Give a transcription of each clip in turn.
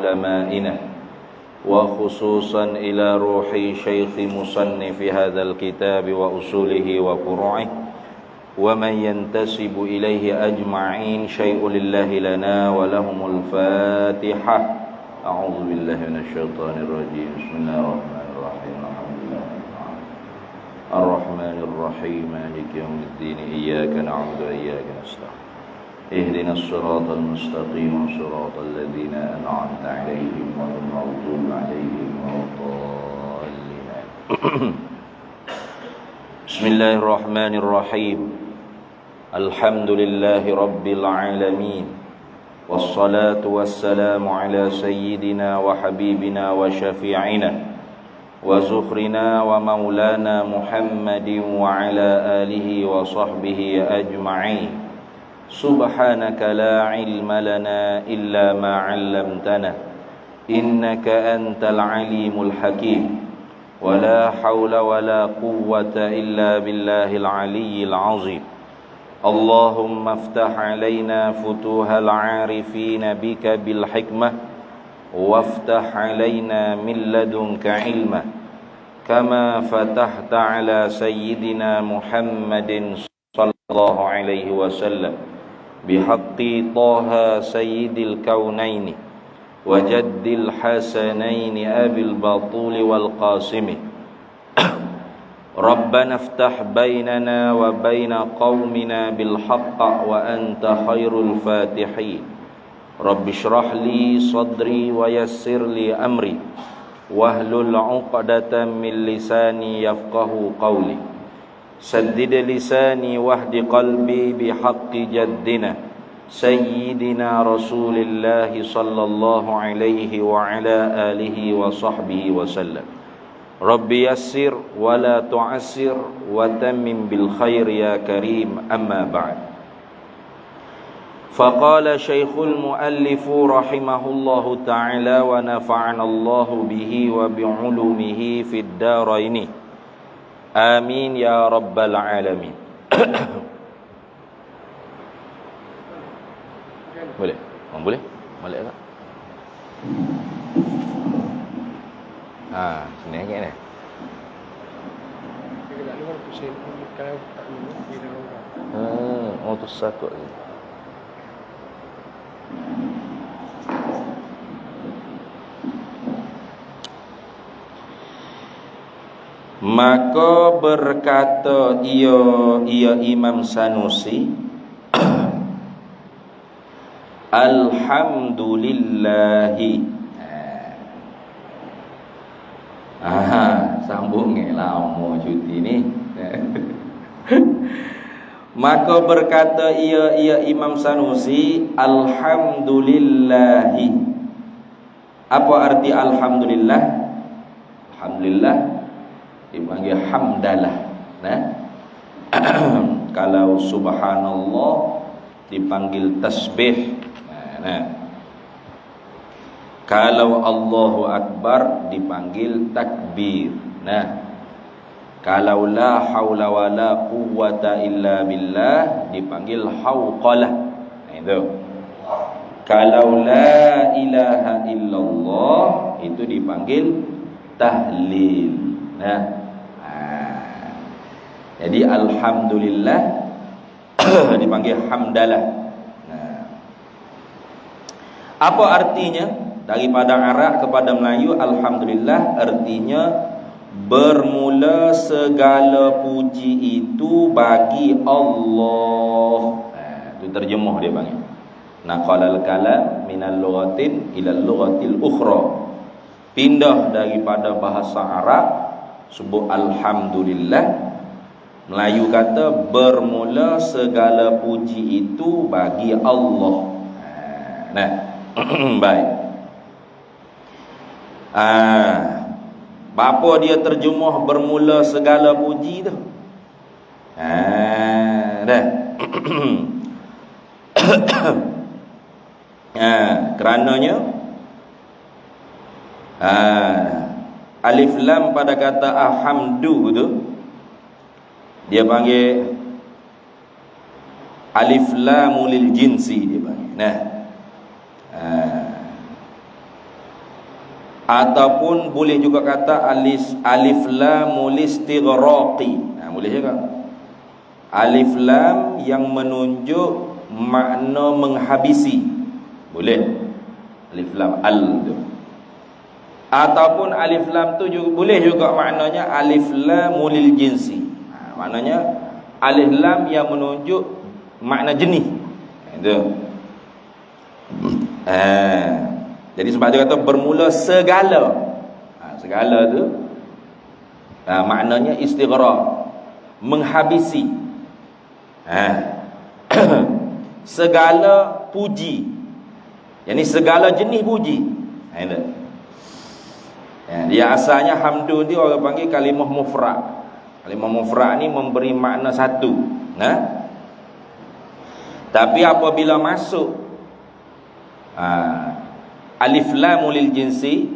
علمائنا وخصوصا إلى روح شيخ مصنف هذا الكتاب وأصوله وفروعه ومن ينتسب إليه أجمعين شيء لله لنا ولهم الفاتحة. أعوذ بالله من الشيطان الرجيم. بسم الله الرحمن الرحيم. الحمد لله الرحمن الرحيم مالك يوم الدين إياك نعبد وإياك نستعين اهدنا الصراط المستقيم صراط الذين أنعمت عليهم غير المغضوب عليهم ولا الضالين. بسم الله الرحمن الرحيم. الحمد لله رب العالمين والصلاة والسلام على سيدنا وحبيبنا وشفيعنا وزخرنا ومولانا محمد وعلى آله وصحبه أجمعين. سبحانك لا علم لنا إلا ما علمتنا إنك أنت العليم الحكيم ولا حول ولا قوة إلا بالله العلي العظيم. اللهم افتح علينا فتوح العارفين بك بالحكمة وافتح علينا من لدنك علما كما فتحت على سيدنا محمد صلى الله عليه وسلم بحق طه سيد الكونين وجد الحسنين أبي البطول والقاسم. ربنا افتح بيننا وبين قومنا بالحق وأنت خير الفاتحين. رب اشرح لي صدري ويسر لي أمري واحلل عقدة من لساني يفقه قولي. سدد لساني واهد قلبي بحق جدنا سيدنا رسول الله صلى الله عليه وعلى آله وصحبه وسلم. رب يسر ولا تعسر وتمم بالخير يا كريم. أما بعد. فقال شيخ المؤلف رحمه الله تعالى ونفعنا الله به وبعلومه في الدارين آمين يا رب العالمين. Boleh? Boleh? Balik tak? Sini lagi ni. Tu sakut ni. Maka berkata ia Imam Sanusi, Alhamdulillahi. Sambung lama cuti ni. Maka berkata ia Imam Sanusi, Alhamdulillahi. Apa arti alhamdulillah? Alhamdulillah dipanggil hamdalah. Kalau subhanallah dipanggil tasbih. Kalau Allahu Akbar dipanggil takbir. Kalau la haula wala quwwata illa billah dipanggil hauqalah. Itu. Kalau la ilaha illallah itu dipanggil tahlil. Jadi alhamdulillah dipanggil hamdalah. Apa artinya? Daripada Arab kepada Melayu, alhamdulillah artinya bermula segala puji itu bagi Allah. Itu terjemuh dia panggil. Naqalal kalam minal lughatin ila lughatil ukhra. Pindah daripada bahasa Arab sebut alhamdulillah. Melayu kata bermula segala puji itu bagi Allah. Baik. Apa dia terjemuh bermula segala puji tu? Dah. Kerananya alif lam pada kata alhamdu tu dia panggil alif lam lil jinsi dia panggil. Ataupun boleh juga kata alif lam listighraqi. Boleh juga. Alif lam yang menunjuk makna menghabisi. Boleh. Alif lam al tu. Ataupun alif lam tu juga boleh juga maknanya alif lam lil jinsi. Maknanya alif lam yang menunjuk makna jenis. Itu. Jadi sebab dia kata bermula segala. Segala tu maknanya istighraq, menghabisi. Segala puji. Yani segala jenis puji. Itu. Dia asalnya hamdu dia orang panggil kalimah mufrad. Kalimah mufrad ni memberi makna satu. Tapi apabila masuk alif lam lil jinsi,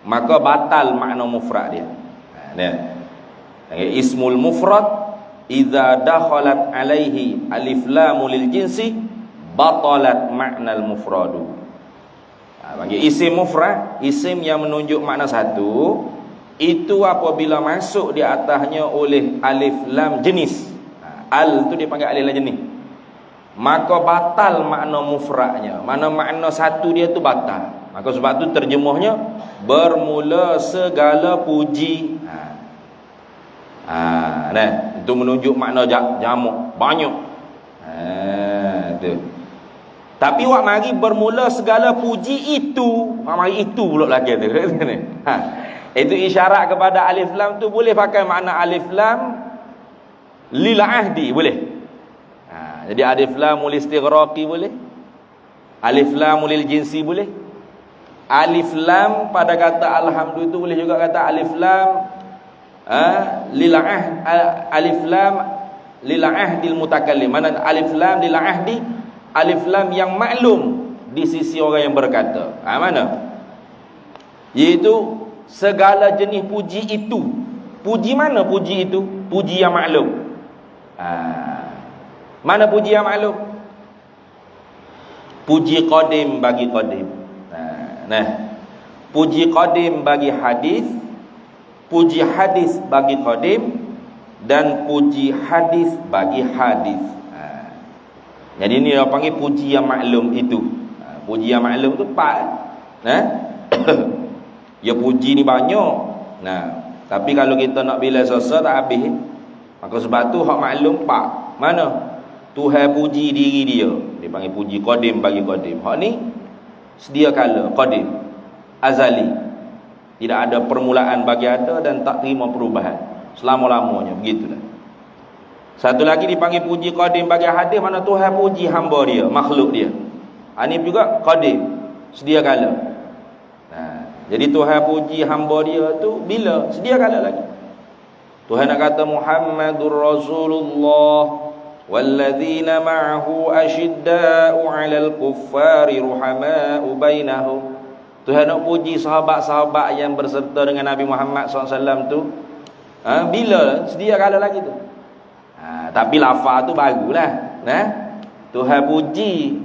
maka batal makna mufrad dia. Ismul mufrad idza dakhalat alaihi alif lam lil jinsi batalat makna al mufradu. Bagi isim mufrad, isim yang menunjuk makna satu, itu apabila masuk di atasnya oleh alif lam jenis. Al tu dipanggil alif lam jenis. Maka batal makna mufradnya. Makna satu dia tu batal. Maka sebab tu terjemuhnya bermula segala puji. Itu menunjuk makna jamak, banyak. Tu. Tapi wak mari bermula segala puji itu, mari itu pula lagi tu. Itu isyarat kepada alif lam tu boleh pakai makna alif lam lil ahdi boleh. Jadi alif lam lil istighraqi boleh. Alif lam lil jinsi boleh. Alif lam pada kata alhamdulillah itu boleh juga kata alif lam lil ahd, alif lam lil ahdil mutakallim. Mana alif lam lil ahdi, alif lam yang maklum di sisi orang yang berkata. Mana? Iaitu segala jenis puji itu. Puji mana puji itu? Puji yang maklum. Mana puji yang maklum? Puji qadim bagi qadim. Puji qadim bagi hadis, puji hadis bagi qadim, dan puji hadis bagi hadis. Jadi ini dia panggil puji yang maklum itu. Puji yang maklum tu empat. Ya puji ni banyak. Tapi kalau kita nak bila selesai tak habis. Maka sebab tu hak maklum empat. Mana? Tuhan puji diri dia. Dia panggil puji qadim bagi qadim. Hak ni sedia kala, qadim, azali. Tidak ada permulaan bagi ada dan tak terima perubahan selama-lamanya, begitulah. Satu lagi dipanggil puji qadim bagi hadis, mana Tuhan puji hamba dia, makhluk dia. Ini juga qadim, sedia kala. Jadi Tuhan puji hamba dia tu bila? Sedia kala lagi. Tuhan nak kata Muhammadur Rasulullah walladzina ma'ahu asyidda'u 'alal kuffari ruhama'u bainahum. Tuhan nak puji sahabat-sahabat yang berserta dengan Nabi Muhammad SAW tu bila? Sedia kala lagi tu. Tapi lafaz tu barulah. Tuhan puji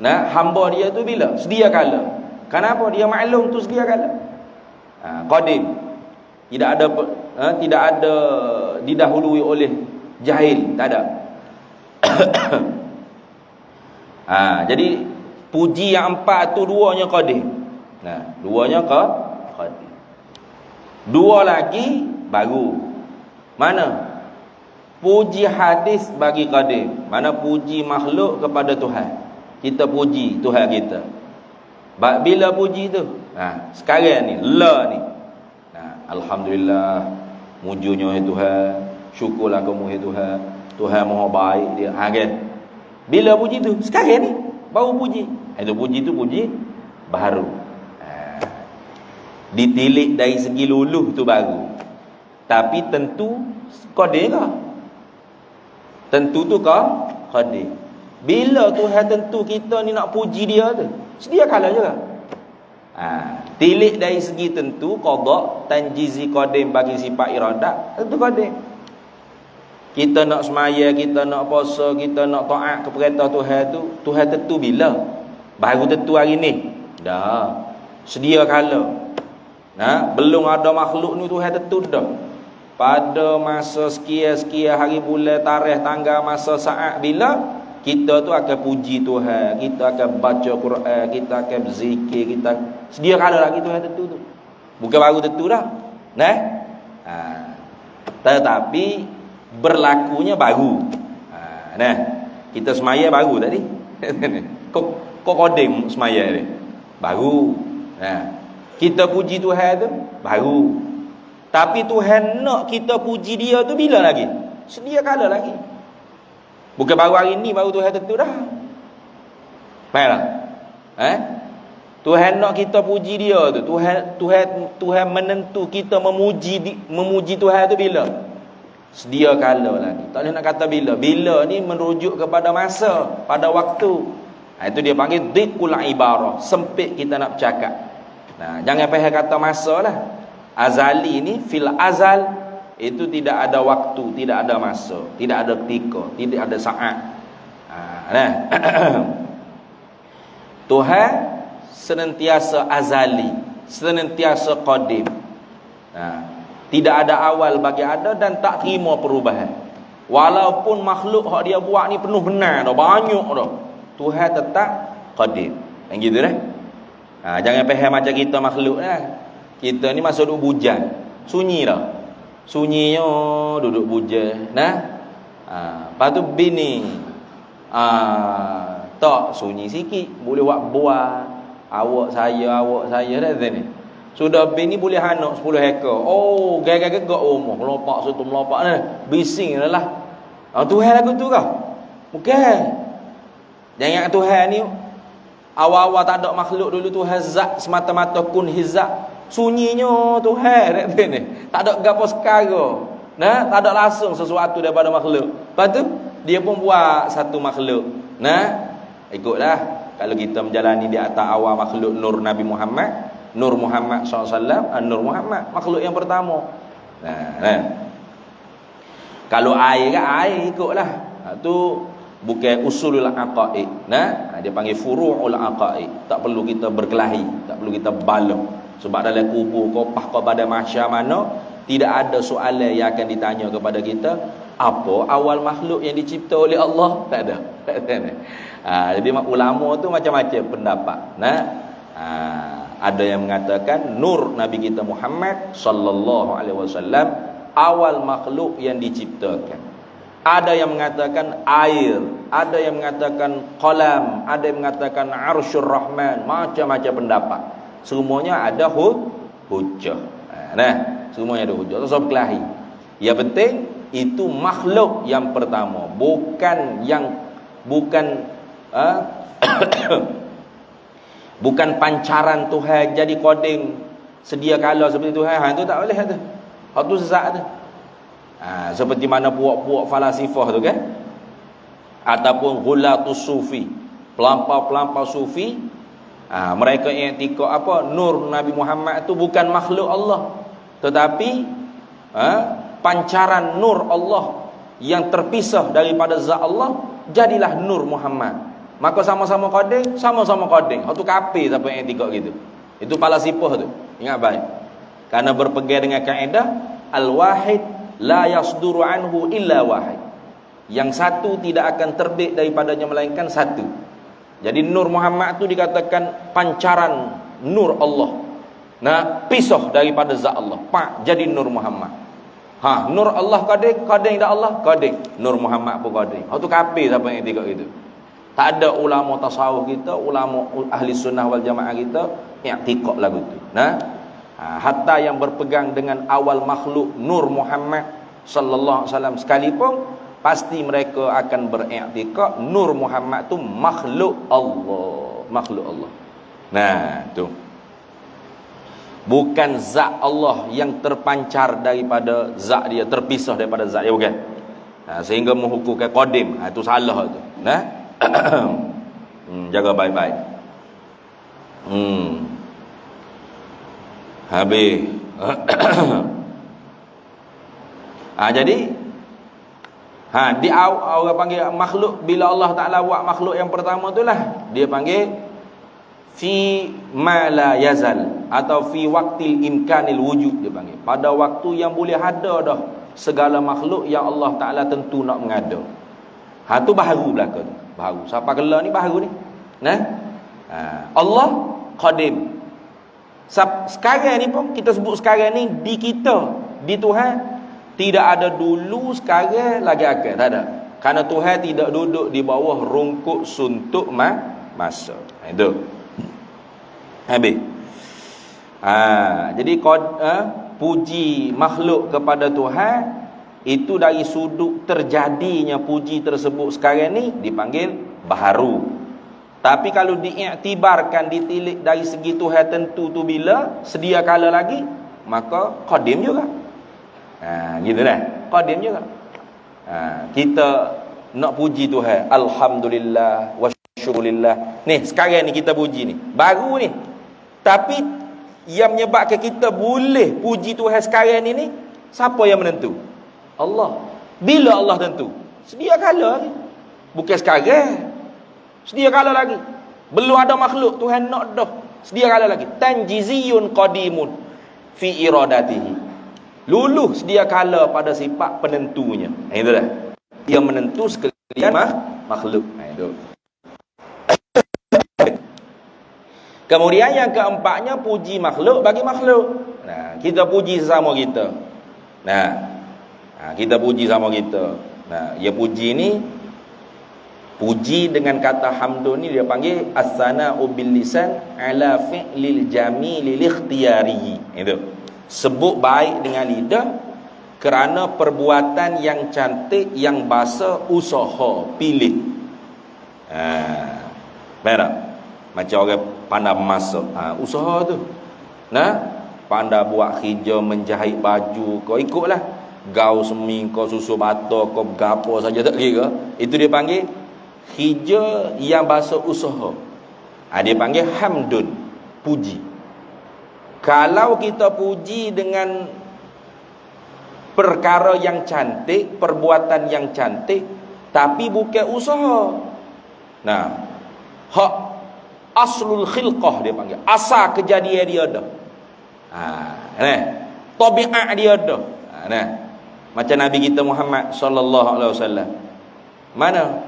hamba dia tu bila? Sedia kala. Kenapa? Dia maklum tu sedia kala. Qadim. Tidak ada didahului oleh jahil, tak ada. Jadi puji yang empat tu duanya qadim. Duanya qadim. Dua lagi baru. Mana? Puji hadis bagi qadim. Mana puji makhluk kepada Tuhan. Kita puji Tuhan kita. Bila puji tu? Sekarang ni, ni. Alhamdulillah, mujunya Tuhan, syukurlah kamu Tuhan. Tuhan Maha baik dia. Kan? Bila puji tu? Sekarang ni baru puji. Itu puji tu puji baru. Ditilik dari segi luluh tu baru. Tapi tentu qadim ke? Tentu tu ke? Qadim. Bila Tuhan tentu kita ni nak puji dia tu? Sedia kala juga. Tilik dari segi tentu qada tanjizi qadim bagi sifat iradat, tentu qadim. Kita nak semaya, kita nak puasa, kita nak taat kepada Tuhan tu, Tuhan tentu bila? Baru tentu hari ni. Dah. Sedia kala. Belum ada makhluk ni Tuhan tentu dah. Pada masa sekian-sekian hari bulan tarikh tanggal masa saat bila kita tu akan puji Tuhan, kita akan baca Quran, kita akan berzikir, kita sedia kala lagi Tuhan tentu tu. Bukan baru tentu dah. Tetapi berlakunya baru. Kita semaya baru tadi. Kok koding semaya ni? Baru. Kita puji Tuhan tu baru. Tapi Tuhan nak kita puji dia tu bila lagi? Sedia kala lagi. Bukan baru hari ni baru Tuhan tentu dah. Faham tak? Tuhan nak kita puji dia tu. Tuhan menentu kita memuji Tuhan tu bila? Sedia kala lagi. Tak boleh nak kata bila. Bila ni merujuk kepada masa, pada waktu. Itu dia panggil dhiqul ibarah. Sempit kita nak bercakap. Jangan payah kata masa lah. Azali ni fil azal itu tidak ada waktu, tidak ada masa, tidak ada ketika, tidak ada saat. Tuhan senantiasa azali, senantiasa qadim. Tidak ada awal bagi ada dan tak terima perubahan. Walaupun makhluk hak dia buat ni penuh benar dah, banyak dah, Tuhan tetap qadim. Yang gitu dah. Jangan faham macam kita makhluk lah. Kita ni masa duduk bujang, sunyi dah. Sunyinya duduk bujang. Lepas tu bini tak sunyi sikit, boleh buat awak saya dah ni. Sudah bini boleh hanuk 10 ekor. Oh, gagak gegak rumah, melompak situ melompak ni. Bising dah lah. Tuhan lagu tu kau. Bukan. Jangan Tuhan ni awal-awal tak ada makhluk dulu Tuhan zat semata-mata kun hizat. Sunyinya Tuhan ni. Tak ada gapo sekarang. Tak ada langsung sesuatu daripada makhluk. Lepas tu dia pun buat satu makhluk. Ikutlah kalau kita menjalani di atas awal makhluk nur Nabi Muhammad, Nur Muhammad SAW, Nur Muhammad makhluk yang pertama. Kalau air kan air ikutlah. Tu bukan usulul aqaid. Dia panggil furu'ul aqaid. Tak perlu kita berkelahi, tak perlu kita balok. Sebab dalam kubur kopah kepada mahsyar mana tidak ada soalan yang akan ditanya kepada kita, apa awal makhluk yang dicipta oleh Allah? Tak ada. Jadi ulama tu macam-macam pendapat. Ada yang mengatakan nur Nabi kita Muhammad sallallahu alaihi wasallam awal makhluk yang diciptakan. Ada yang mengatakan air, ada yang mengatakan qalam, ada yang mengatakan arsyur rahman, macam-macam pendapat. Semuanya ada hujjah. Semuanya ada hujjah. Tak usah berkelahi. Yang penting itu makhluk yang pertama, bukan bukan pancaran Tuhan jadi koding sedia kala seperti Tuhan. Itu tak boleh tu. Hak tu sesat tu. Seperti mana puak-puak falasifah tu kan, ataupun ghulatus sufi, pelampau-pelampau sufi. Mereka i'tikad apa nur Nabi Muhammad tu bukan makhluk Allah, tetapi pancaran nur Allah yang terpisah daripada zat Allah, jadilah nur Muhammad. Maka sama-sama koding, sama-sama koding. Hak tu kafir siapa yang i'tikad gitu. Itu falasifah tu. Ingat baik. Karena berpegang dengan kaedah al-wahid la yasduru anhu illa wahid. Yang satu tidak akan terbit daripadanya melainkan satu. Jadi nur Muhammad tu dikatakan pancaran nur Allah. Pisah daripada zat Allah. Jadi nur Muhammad. Nur Allah koding dak Allah koding. Nur Muhammad pun koding. Hak tu kafir siapa yang i'tikad gitu. Tak ada ulama tasawuf kita, ulama ahli sunnah wal jamaah kita i'tikad lagu tu. Hatta yang berpegang dengan awal makhluk nur Muhammad sallallahu alaihi wasallam sekalipun, pasti mereka akan beriktikad nur Muhammad tu makhluk Allah, makhluk Allah. Tu bukan zat Allah yang terpancar daripada zat dia, terpisah daripada zat dia, bukan. Sehingga menghukumkan qadim. Itu salah tu. Jaga baik-baik. Habis. Jadi di orang panggil makhluk, bila Allah Ta'ala buat makhluk yang pertama itulah dia panggil fi ma la yazal, atau fi waqtil imkanil wujud dia panggil. Pada waktu yang boleh ada dah segala makhluk yang Allah Taala tentu nak mengada. Tu baharu belaka tu. Baharu. Siapa gelar ni baharu ni? Nah. Allah qadim. Sekarang ni pun kita sebut sekarang ni di kita, di Tuhan tidak ada dulu, sekarang lagi akan tak ada. Kerana Tuhan tidak duduk di bawah rungkut suntuk masa. Itu. Habis. Jadi puji makhluk kepada Tuhan itu dari sudut terjadinya puji tersebut sekarang ni dipanggil baharu. Tapi kalau diiktibarkan, ditilik dari segi Tuhan tentu tu bila sedia kala lagi, maka qadim juga. Gitu dah. Qadim juga. Kita nak puji Tuhan, alhamdulillah wa syukurillah. Ni sekarang ni kita puji ni, baru ni. Tapi yang menyebabkan kita boleh puji Tuhan sekarang ni siapa yang menentu? Allah. Bila Allah tentu? Sedia kala lagi. Bukan sekarang. Sedia kala lagi. Belum ada makhluk Tuhan nak dah. Sedia kala lagi. Tanjiziyun qadimun fi iradatihi. Luluh sedia kala pada sifat penentunya. Itu dah. Dia menentu sekalian makhluk. Itu. Kemudian yang keempatnya puji makhluk bagi makhluk. Kita puji sesama kita. Kita puji sama kita. Ya puji ni, puji dengan kata hamdun ni dia panggil as-sana'u bil lisan ala fi'lil jamil lil ikhtiyari. Itu. Sebut baik dengan lidah kerana perbuatan yang cantik yang bahasa usaha pilih. Benar? Macam orang pandai masak, usaha tu. Pandai buat kerja menjahit baju, kau ikutlah. Gau semi, kau susu bata, kau gapo saja tak kira. Itu dia panggil kerja yang bahasa usaha. Dia panggil hamdun, puji. Kalau kita puji dengan perkara yang cantik, perbuatan yang cantik, tapi bukan usaha. Hak aslul khilqah dia panggil. Asal kejadian dia ada. Tabiat dia ada. Macam Nabi kita Muhammad sallallahu alaihi wasallam. Mana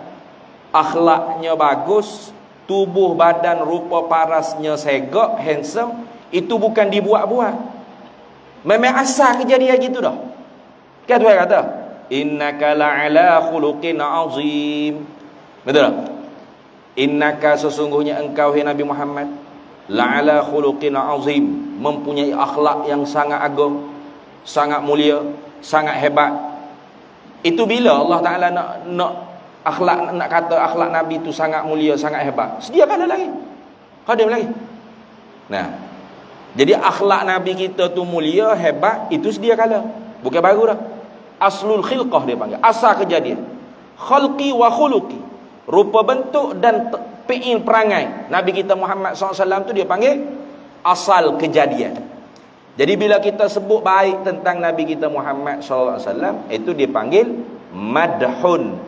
akhlaknya bagus, tubuh badan rupa parasnya segak, handsome, itu bukan dibuat-buat. Memang asal kejadian gitu dah. Kan Tuhan kata, innaka la'ala khuluqin azim. Betul tak? Innaka sesungguhnya engkau hai Nabi Muhammad la'ala khuluqin azim, mempunyai akhlak yang sangat agung, sangat mulia, sangat hebat. Itu bila Allah Taala nak akhlak, nak kata akhlak Nabi tu sangat mulia, sangat hebat, sediakan lagi, qadim lagi. Jadi akhlak Nabi kita tu mulia, hebat, itu sedia kala, bukan baru dah. Aslul khilqah dia panggil, asal kejadian. Khalqi wa khuluqi, rupa bentuk dan fi'il perangai Nabi kita Muhammad SAW tu dia panggil asal kejadian. Jadi bila kita sebut baik tentang Nabi kita Muhammad SAW, itu dipanggil madhun,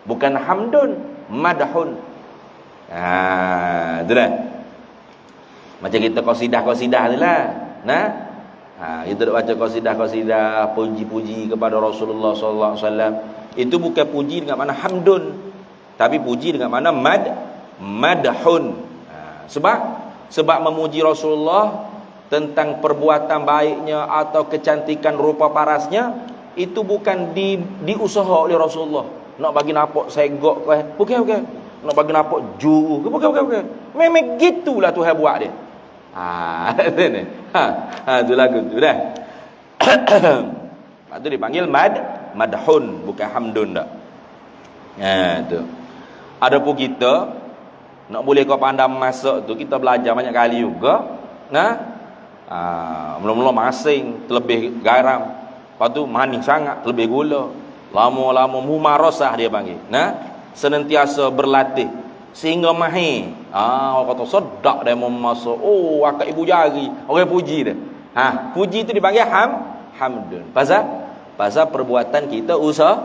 bukan hamdun, madhun. Itu dah. Macam kita qasidah-qasidah tu lah. Kita duk baca qasidah-qasidah, puji-puji kepada Rasulullah SAW. Itu bukan puji dengan mana hamdun, tapi puji dengan mana madhun. Sebab memuji Rasulullah tentang perbuatan baiknya atau kecantikan rupa parasnya, itu bukan diusaha oleh Rasulullah. Nak bagi nampak segak ke? Bukan. Nak bagi nampak juru ke? Bukan. Memang gitulah Tuhan buat dia. Tu lagu tu dah. Lepas tu dipanggil madhun, bukan hamdun dah. Tu. Adapun kita nak boleh kau pandai masak tu, kita belajar banyak kali juga. Mula-mula masing terlebih garam, lepas tu manis sangat, terlebih gula, lama-lama mumarasah dia panggil. Senantiasa berlatih sehingga mahir. Orang kata sedap dia memasak. Akak ibu jari, orang puji dia. Puji tu dipanggil hamdun. Pasal perbuatan kita usaha.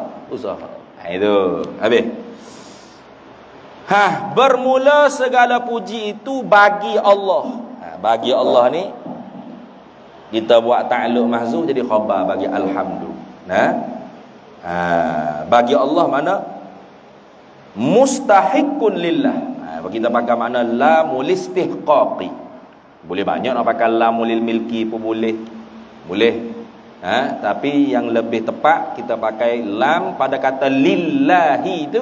Itu habis. Bermula segala puji itu bagi Allah. Bagi Allah ni Kita buat ta'alluq mahzuf jadi khabar bagi alhamdu. Nah, bagi Allah mana mustahiqqun lillah. Kita pakai makna lamul istihqaqi. Boleh banyak nak pakai lamul milki pun boleh. Boleh. Tapi yang lebih tepat kita pakai lam pada kata lillahi itu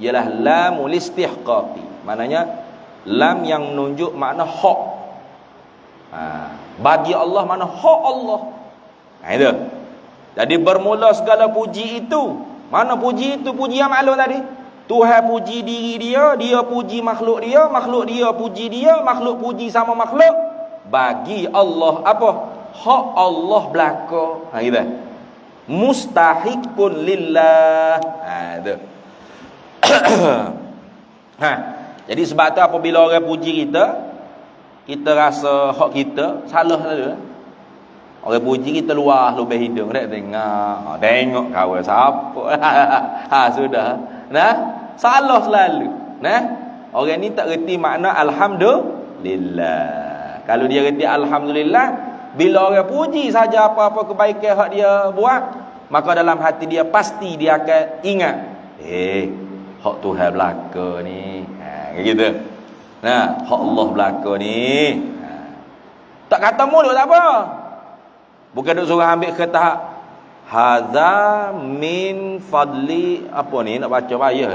ialah lamul istihqaqi. Maknanya lam yang menunjuk makna hak. Bagi Allah mana hak Allah. Itu. Jadi bermula segala puji itu. Mana puji itu? Puji yang maklum tadi. Tuhan puji diri dia, dia puji makhluk dia puji dia, makhluk puji sama makhluk. Bagi Allah apa? Hak Allah belaka. Gitu. Mustahiqqun lillah. Itu. Jadi sebab tu apabila orang puji kita rasa hak kita salah lalu. Orang puji kita luah lubang hidung dak tengok kawan siapa. Sudah. Nah, salah selalu. Nah, orang ni tak reti makna alhamdulillah. Kalau dia reti alhamdulillah, bila orang puji saja apa-apa kebaikan hak dia buat, maka dalam hati dia pasti dia akan ingat, hak Tuhan belaka ni. Kayak gitu. Nah, hak Allah belaka ni. Tak kata mulut tak apa. Bukan duk suruh ambil kertas hadza min fadli apa ni nak baca payah.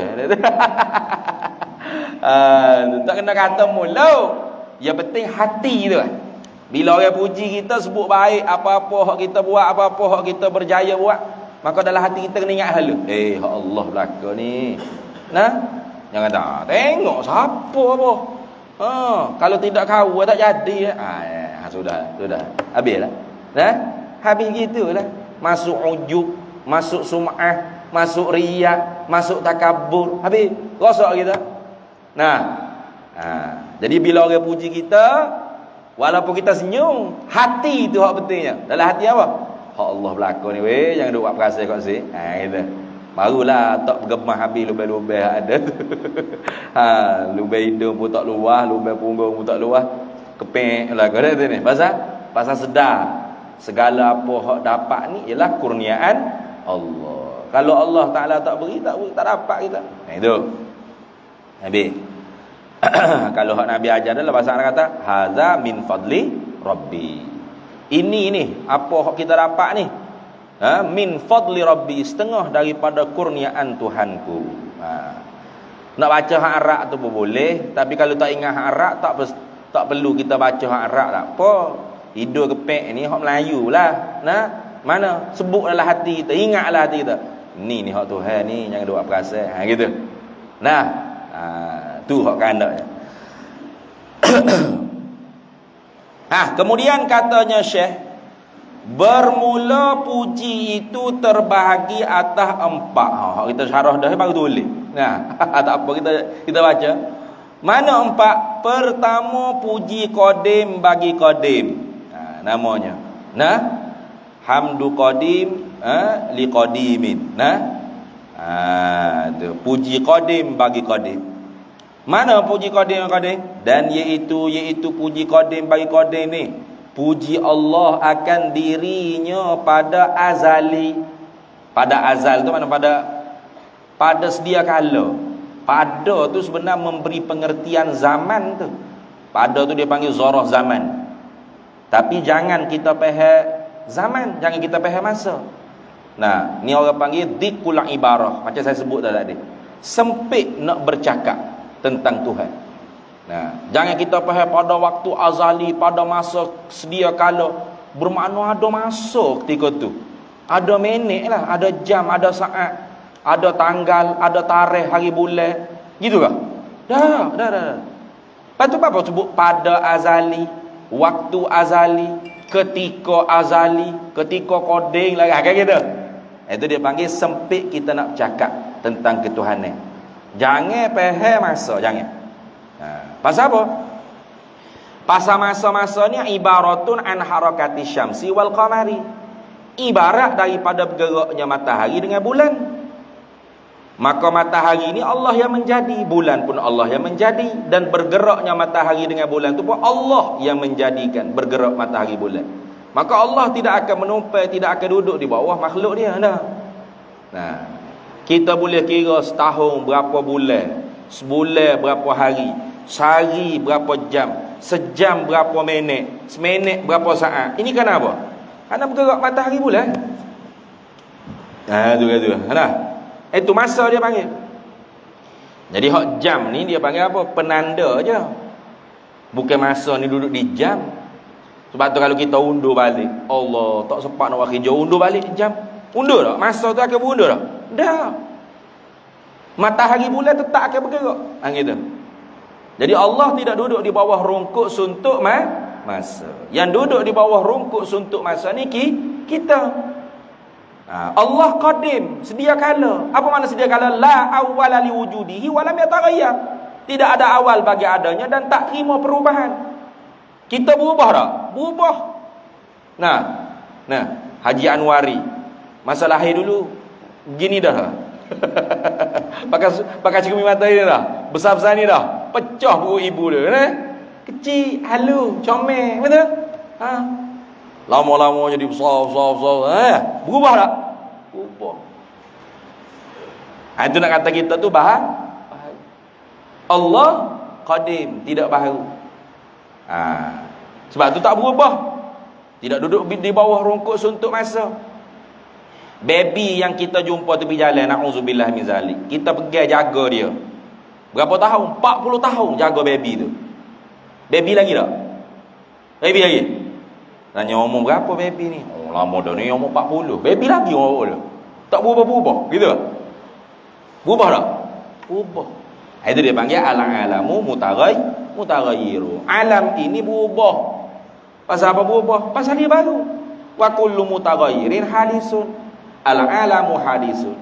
Tak kena kata mulut. Yang penting hati tu. Bila orang puji kita sebut baik apa-apa hak kita buat, apa-apa hak kita berjaya buat, maka dalam hati kita kena ingat halu. Hak Allah belaka ni. Nah, jangan tak tengok siapa apa. Kalau tidak kau tak jadi. Sudah. Habislah. Nah, habis gitulah. Masuk ujub, masuk sum'ah, masuk riya, masuk takabur. Habis rosak kita. Nah, jadi bila orang puji kita, walaupun kita senyum, hati tu hak pentingnya. Dalam hati apa? Hak Allah belaka ni weh, jangan duk buat perasa kat sini. Gitu. Barulah tak bergemah habis lubang-lubang ada. Lubang hidung pun tak luah, lubang punggung pun tak luah. Kepek lah kau tu ni. Pasal sedar segala apa hak dapat ni ialah kurniaan Allah. Kalau Allah Taala tak beri, tak dapat kita. Itu. Habis. Kalau hak Nabi ajar dalam bahasa Arab kata haza min fadli rabbi. Ini ni apa hak kita dapat ni? Min fadli rabbi, setengah daripada kurniaan Tuhanku. Nak baca hak Arab tu pun boleh, tapi kalau tak ingat hak Arab tak perlu kita baca hak Arab tak apa. Hidup kepek ni hak Melayu lah. Nah, mana sebut dalam hati kita, ingatlah hati kita. Ni hak Tuhan ni, jangan buat perasa. Gitu. Nah, tu hak kandaknya. Kemudian katanya Syekh, bermula puji itu terbahagi atas 4. Kita syarah dah baru tulis. Nah, tak apa kita baca. Mana 4? Pertama puji qadim bagi qadim. Namanya. Nah, hamdu qadim li qadimin. Nah. Tu puji qadim bagi qadim. Mana puji qadim dan iaitu puji qadim bagi qadim ni. Puji Allah akan dirinya pada azali. Pada azal tu mana pada sedia kala. Pada tu sebenarnya memberi pengertian zaman tu. Pada tu dia panggil zarah zaman. Tapi jangan kita faham zaman, jangan kita faham masa. Nah, ni orang panggil dikul ibarah. Macam saya sebut tadi. Sempit nak bercakap tentang Tuhan. Nah, jangan kita faham pada waktu azali, pada masa sedia kala. Bermakna ada masa ketika tu. Ada minit lah, ada jam, ada saat, ada tanggal, ada tarikh, hari bulan. Gitu kah? Dah. Lepas tu apa sebut pada azali, waktu azali, ketika azali, ketika koding lah, kayak gitu. Itu dia panggil sempit kita nak bercakap tentang ketuhanan. Jangan faham masa, jangan. Pasal apa? Pasal masa-masa ni ibaratun an harakati syamsi wal qamari. Ibarat daripada bergeraknya matahari dengan bulan. Maka matahari ini Allah yang menjadi, bulan pun Allah yang menjadi, dan bergeraknya matahari dengan bulan itu pun Allah yang menjadikan bergerak matahari bulan. Maka Allah tidak akan menumpai, tidak akan duduk di bawah makhluk dia. Nah, kita boleh kira setahun berapa bulan, sebulan berapa hari, sehari berapa jam, sejam berapa minit, seminit berapa saat. Ini kan apa? Kerana bergerak matahari bulan. Itu. Itu masa dia panggil. Jadi hak jam ni dia panggil apa? Penanda je. Bukan masa ni duduk di jam. Sebab tu kalau kita undur balik, Allah tak sempat nak buat kerja, undur balik jam. Undur tak? Masa tu akan berundur tak? Dah. Matahari bulan tetap akan bergerak. Gitu. Jadi Allah tidak duduk di bawah rongkok suntuk masa. Yang duduk di bawah rongkok suntuk masa ni kita. Allah qadim, sedia kala. Apa makna sedia kala? La awwala li wujudihi wa lam yataghayyar. Tidak ada awal bagi adanya dan tak terima perubahan. Kita berubah tak? Berubah. Nah, Haji Anwari masa lahir dulu begini dah. pakai cermin mata dia dah. Besar-besar ni dah. Pecah perut ibu dia, kecil, halu, comel, betul? Lama-lama jadi besar. Berubah tak? Berubah. Itu nak kata kita tu baharu. Allah qadim, tidak baharu. Sebab tu tak berubah. Tidak duduk di bawah rongkok suntuk masa. Baby yang kita jumpa tepi jalan, na'udzubillah min zalik, kita pergi jaga dia berapa tahun? 40 tahun jaga baby tu. Baby lagi tak? Baby lagi? Tanya umur berapa baby ni? Lama dah ni, umur 40. Baby lagi umur dia. Tak berubah-ubah gitu. Berubah tak? Berubah. Itu dia panggil alam-alamu mutaghayyiru. Alam ini berubah. Pasal apa berubah? Pasal dia baru. Wa kullu mutaghayyirin hadisun. Alam-alamu hadisun.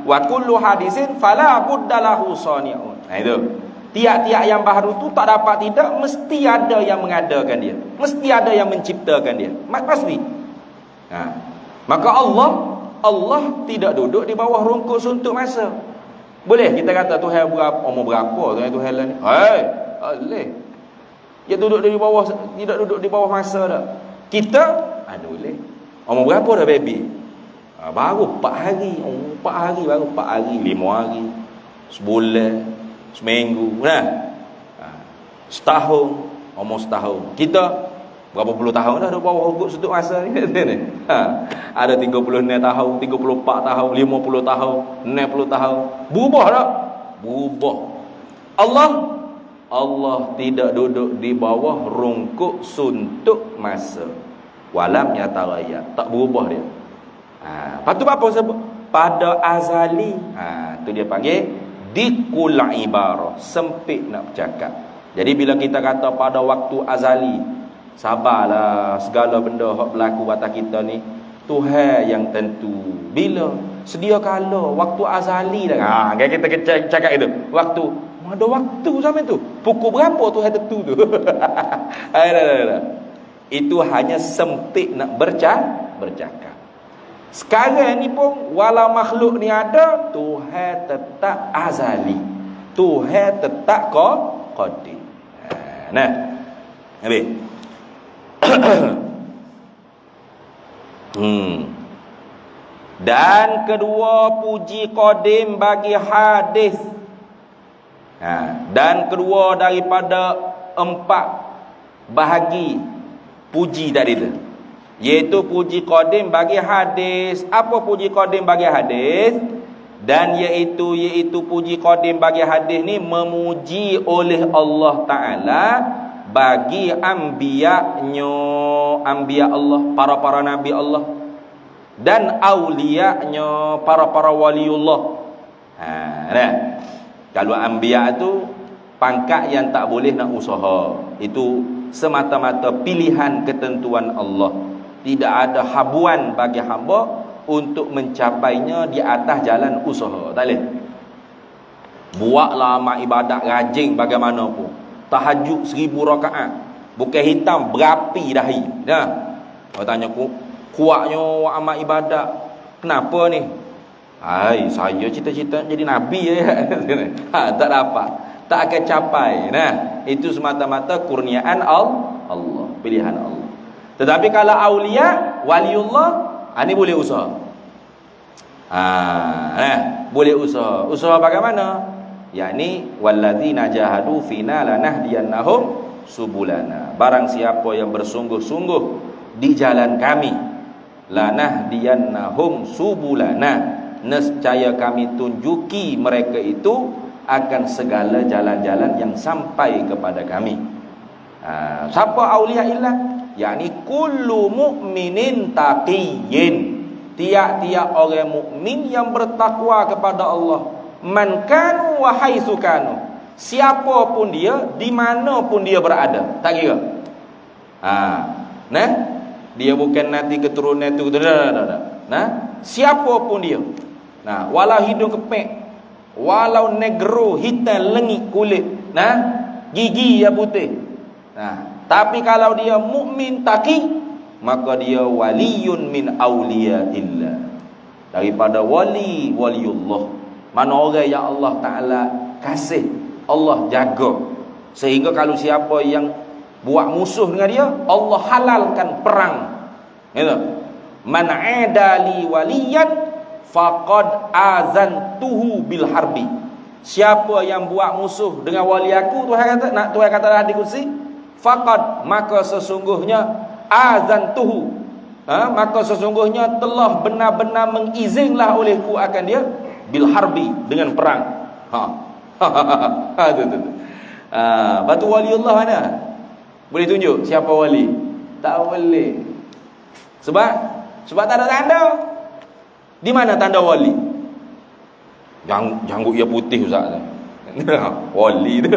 Wa kullu hadisin fala budda lahu sani'un. Itu. Tiap-tiap yang baru tu tak dapat tidak, mesti ada yang mengadakan dia. Mesti ada yang menciptakan dia. Pasti. Maka Allah tidak duduk di bawah rongkok suntuk masa. Boleh kita kata Tuhan berapa, umur berapa Tuhan lah ni? Boleh. Dia duduk di bawah, tidak duduk di bawah masa dah. Kita boleh. Umur berapa dah baby? Baru 4 hari. 4 hari baru 4 hari, 5 hari, sebulan, seminggu, setahun, umur setahun. Kita berapa puluh tahun dah bawah rongkok suntuk masa ni. Ada 36 tahun, 34 tahun, 50 tahun, 60 tahun. Berubah tak? Berubah. Allah tidak duduk di bawah rongkok suntuk masa. Walam yataghayyar, tak berubah dia. Lepas tu apa sebut? Pada azali. Tu dia panggil dikul ibarah, sempit nak bercakap. Jadi bila kita kata pada waktu azali, sabarlah, segala benda hak berlaku atas kita ni Tuhan yang tentu. Bila sedia kala waktu azali dah. Kan kita cakap itu. Waktu ada waktu zaman tu. Pukul berapa Tuhan tentu tu. Itu hanya sempit nak bercakap. Sekarang ni pun walau makhluk ni ada, Tuhan tetap azali. Tuhan tetap qadim. Habis. Dan kedua puji qadim bagi hadis. Dan kedua daripada 4 bahagi puji tadi tu, iaitu puji qadim bagi hadis. Apa puji qadim bagi hadis? Dan iaitu puji qadim bagi hadis ni memuji oleh Allah Ta'ala bagi anbiya-Nya, anbiya Allah, para-para nabi Allah, dan aulia-Nya, para-para waliullah. Kalau anbiya tu pangkat yang tak boleh nak usaha. Itu semata-mata pilihan ketentuan Allah. Tidak ada habuan bagi hamba untuk mencapainya di atas jalan usaha. Tak boleh. Buatlah amal ibadat rajin bagaimanapun. Tahajud 1000 rakaat. Bukan hitam, berapi dahi. Kalau tanya kuatnya amal ibadat, kenapa ni? Saya cita-cita jadi nabi tak dapat. Tak akan capai. Itu semata-mata kurniaan Allah, pilihan Allah. Tetapi kalau aulia, waliullah, ini boleh usaha. Boleh usaha. Usaha bagaimana? Yakni walladzina jahadu fina lanahdiyannahum subulana. Barang siapa yang bersungguh-sungguh di jalan kami, lanahdiyannahum subulana, nescaya kami tunjuki mereka itu akan segala jalan-jalan yang sampai kepada kami. Siapa aulia illah? Yakni kullu mu'minin taqiyyin, tiap-tiap orang mukmin yang bertakwa kepada Allah. Man kanu wa haitsu kanu, siapa pun dia, di mana pun dia berada, tak kira. Dia bukan nanti keturunan itu, siapa pun dia. Walau hidung kepek, walau negro, hitam, lengit kulit, gigi yang putih. Tapi kalau dia mukmin taqi, maka dia waliyun min auliyaillah, daripada waliullah. Mana orang yang Allah Ta'ala kasih, Allah jaga, sehingga kalau siapa yang buat musuh dengan dia, Allah halalkan perang. Gitu. Man adali waliyan faqad azantuhu bil harbi. Siapa yang buat musuh dengan wali aku, Tuhan kata dalam hadis qudsi, faqad, maka sesungguhnya azantuhu, maka sesungguhnya telah benar-benar mengizinlah olehku akan dia bil harbi, dengan perang. Batu waliullah mana? Boleh tunjuk siapa wali? Tak boleh. Sebab tak ada tanda. Di mana tanda wali? Janggut ia putih ustaz. Wali tu.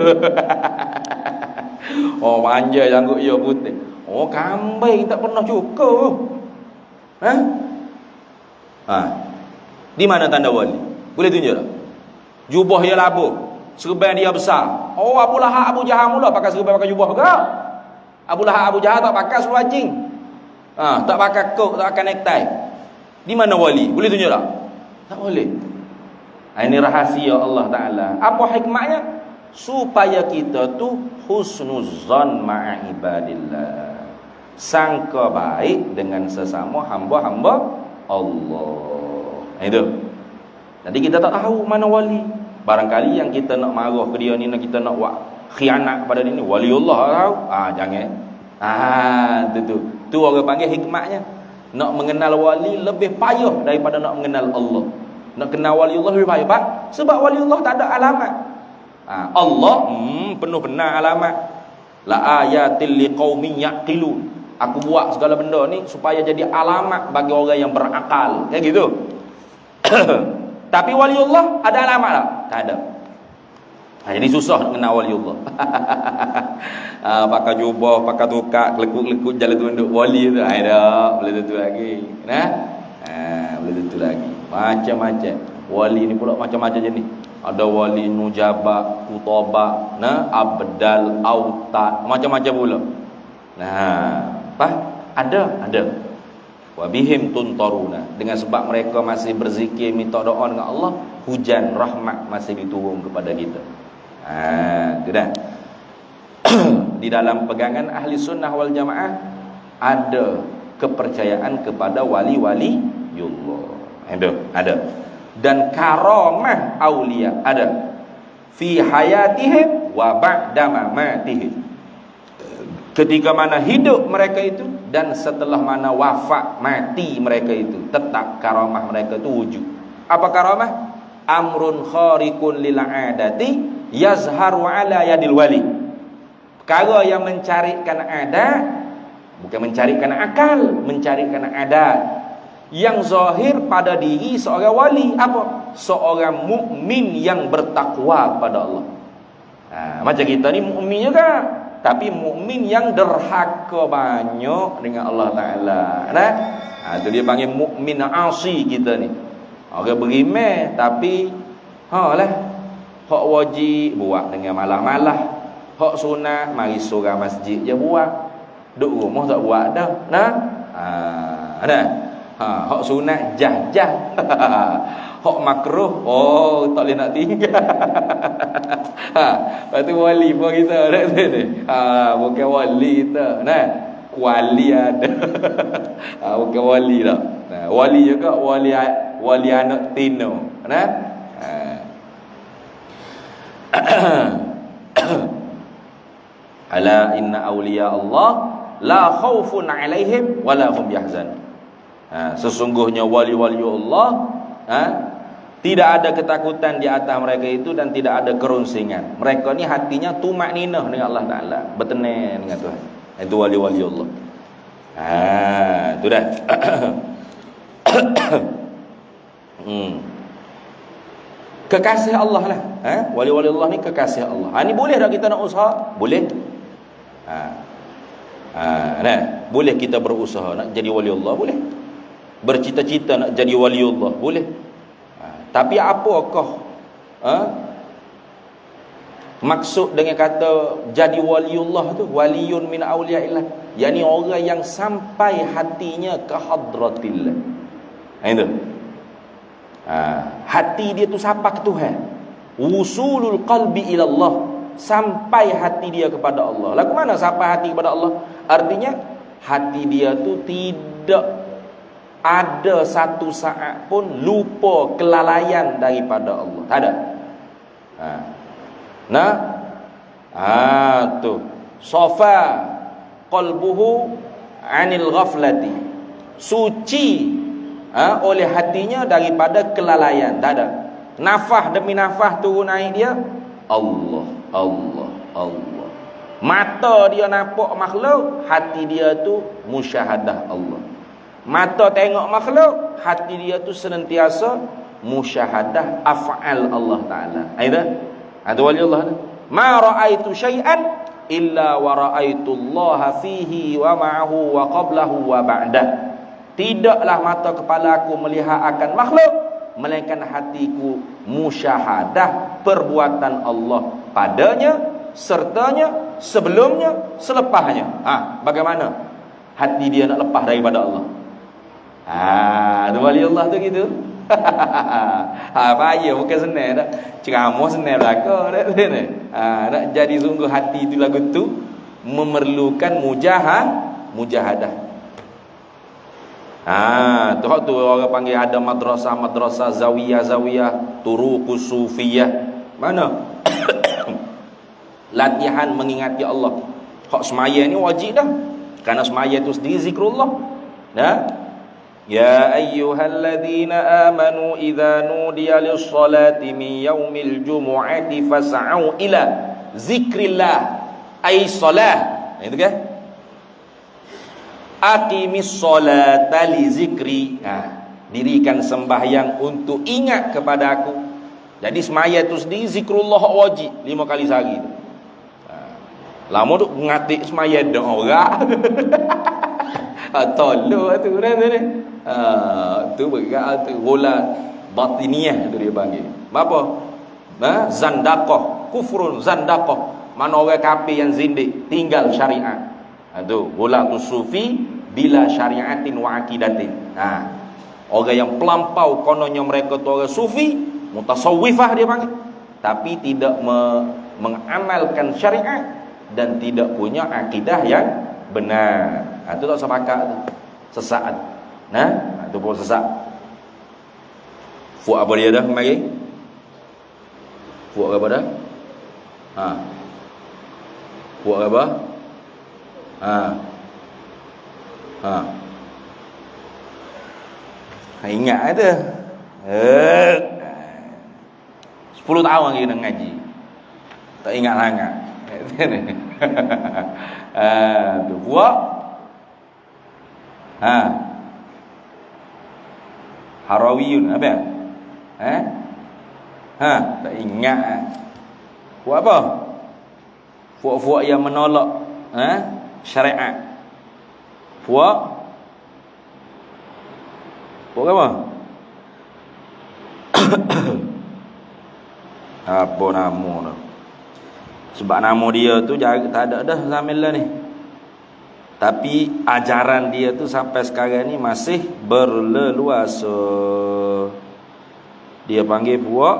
Manja janggut ia putih. Kambing tak pernah cukup. Di mana tanda wali? Boleh tunjuk tak? Jubah dia labuh, serban dia besar. Abu Lahab, Abu Jahal mula pakai serban, pakai jubah ke? Abu Lahab, Abu Jahal tak pakai seluar jing, tak pakai kok, tak pakai necktie. Di mana wali? Boleh tunjuk tak? Tak boleh. Ini rahasia Allah Ta'ala. Apa hikmahnya? Supaya kita tu husnuzan ma'a ibadillah, sangka baik dengan sesama hamba-hamba Allah. Itu. Jadi kita tak tahu mana wali. Barangkali yang kita nak marah ke dia ni, kita nak buat khianat pada dia ni, waliullah tahu. Jangan. Tu orang panggil hikmahnya. Nak mengenal wali lebih payah daripada nak mengenal Allah. Nak kenal waliullah lebih payah. Sebab waliullah tak ada alamat. Allah penuh benar alamat. La ayatil liqaumin yaqilun. Aku buat segala benda ni supaya jadi alamat bagi orang yang berakal. Kayak gitu. Tapi waliullah ada alamat tak? Tak ada. Jadi susah nak kenal waliullah. Pakai jubah, pakai tukak, lekuk-lekuk jalan tunduk wali tu. Dah, boleh tentu lagi. Boleh tentu lagi. Macam-macam. Wali ni pula macam-macam jenis. Ada wali nujabak, kutobak, abdal, autat, macam-macam pula. Ada. Wa bihim tuntaruna, dengan sebab mereka masih berzikir, minta doa dengan Allah, hujan rahmat masih diturun kepada kita. Itu dah. Di dalam pegangan ahli sunnah wal jamaah ada kepercayaan kepada wali-waliullah. Ada. Dan karamah aulia ada fi hayatihim wa ba'da mamatihim. Ketika mana hidup mereka itu dan setelah mana wafat mati mereka itu, tetap karamah mereka itu wujud. Apa karamah? Amrun khariqun lil adati yazharu ala yadil wali. Perkara yang mencarikan adat, bukan mencarikan akal, mencarikan adat, yang zahir pada diri seorang wali. Apa? Seorang mukmin yang bertakwa kepada Allah. Macam kita ni mukmin juga, tapi mukmin yang derhaka banyak dengan Allah Ta'ala. Itu dia panggil mukmin asi kita ni. Orang beriman tapi hak wajib buat dengan malah-malah, hak sunat mari surau masjid je buat, duduk rumah tak buat dah. Hak sunat jah-jah. Hak makruh tak boleh nak tinggal. Lepas tu wali pun kita ni. Bukan wali kita. Wali ada. Bukan wali dah. Nah, wali juga wali anak tino. Nah. Ala inna awliya Allah la khaufun alaihim wala hum yahzanun. Sesungguhnya wali-wali Allah tidak ada ketakutan di atas mereka itu dan tidak ada kerunsingan. Mereka ni hatinya tumakninah dengan Allah Taala, bertenang dengan Tuhan. Itu wali-wali Allah. Itu dah. Kekasih Allah lah. Wali-wali Allah ni kekasih Allah. Ni boleh tak kita nak usaha? Boleh. Nah, boleh kita berusaha nak jadi wali Allah, boleh. Bercita-cita nak jadi wali Allah, boleh. Tapi apakah maksud dengan kata jadi wali Allah tu? Waliyun min awliyaillah, yakni orang yang sampai hatinya ke hadratillah. Itu. Hati dia tu sampai ke Tuhan. Wusulul qalbi ila Allah, sampai hati dia kepada Allah. Lagu mana sampai hati kepada Allah? Artinya hati dia tu tidak ada satu saat pun lupa kelalaian daripada Allah. Tak ada. Tu safa qalbuhu anil ghaflati, suci oleh hatinya daripada kelalaian. Tak ada. Nafah demi nafah turun naik dia Allah, Allah, Allah. Mata dia nampak makhluk, hati dia tu musyahadah Allah. Mata tengok makhluk, hati dia tu senantiasa musyahadah af'al Allah Ta'ala. Itu wali Allah. Ma ra'aitu syai'an illa wa ra'aitu Allah fihi wa ma'ahu wa qablahu wa ba'dah. Tidaklah mata kepala aku melihat akan makhluk, melainkan hatiku musyahadah perbuatan Allah padanya, sertanya, sebelumnya, selepasnya. Bagaimana hati dia nak lepas daripada Allah? Itu wali Allah tu gitu. Payah, bukan senang tak? Ceramah senang belaka tak? Nak jadi sungguh hati itu lagu tu memerlukan mujahadah. Tu orang panggil ada madrasah zawiyah, turuqus sufiyah. Mana? Latihan mengingati Allah. Hak semaya ni wajib dah. Kerana semaya itu sendiri zikrullah. Ya ayyuhalladzina amanu idza nudiya lis-salati min yaumil jumu'ati fas'au ila zikrillah ay salah. Itu kan? Aqimis salata li zikri. Dirikan sembahyang untuk ingat kepada aku. Jadi semaya itu sendiri zikrullah wajib 5 kali sehari tu. Lama tu ngatik semaya dak orang. Tolong tu kan ni. Tu berat tu bola batiniyah tu dia panggil. Apa? Zandaqah, kufrun zandaqah. Mana orang kafir yang zindik tinggal syariat. Tu bola tu sufi bila syariatin wa aqidatin. Orang yang pelampau kononnya mereka tu orang sufi, mutasawwifah dia panggil. Tapi tidak mengamalkan syariat dan tidak punya akidah yang benar. Itu tak sepakat tu. Sesat. Itu pun sesat. Fuak apa dia dah mari? Fuak apa dah? Fuak apa? Ingat ada. 10 tahun lagi kena ngaji. Tak ingat sangat. Tu buat Harawiyun apa? Tak ingat. Buat apa? Fuak-fuak yang menolak syariat. Fuak apa? Apa nama tu? Sebab nama dia tu tak ada dah zaman ni. Tapi ajaran dia tu sampai sekarang ni masih berleluasa. Dia panggil buat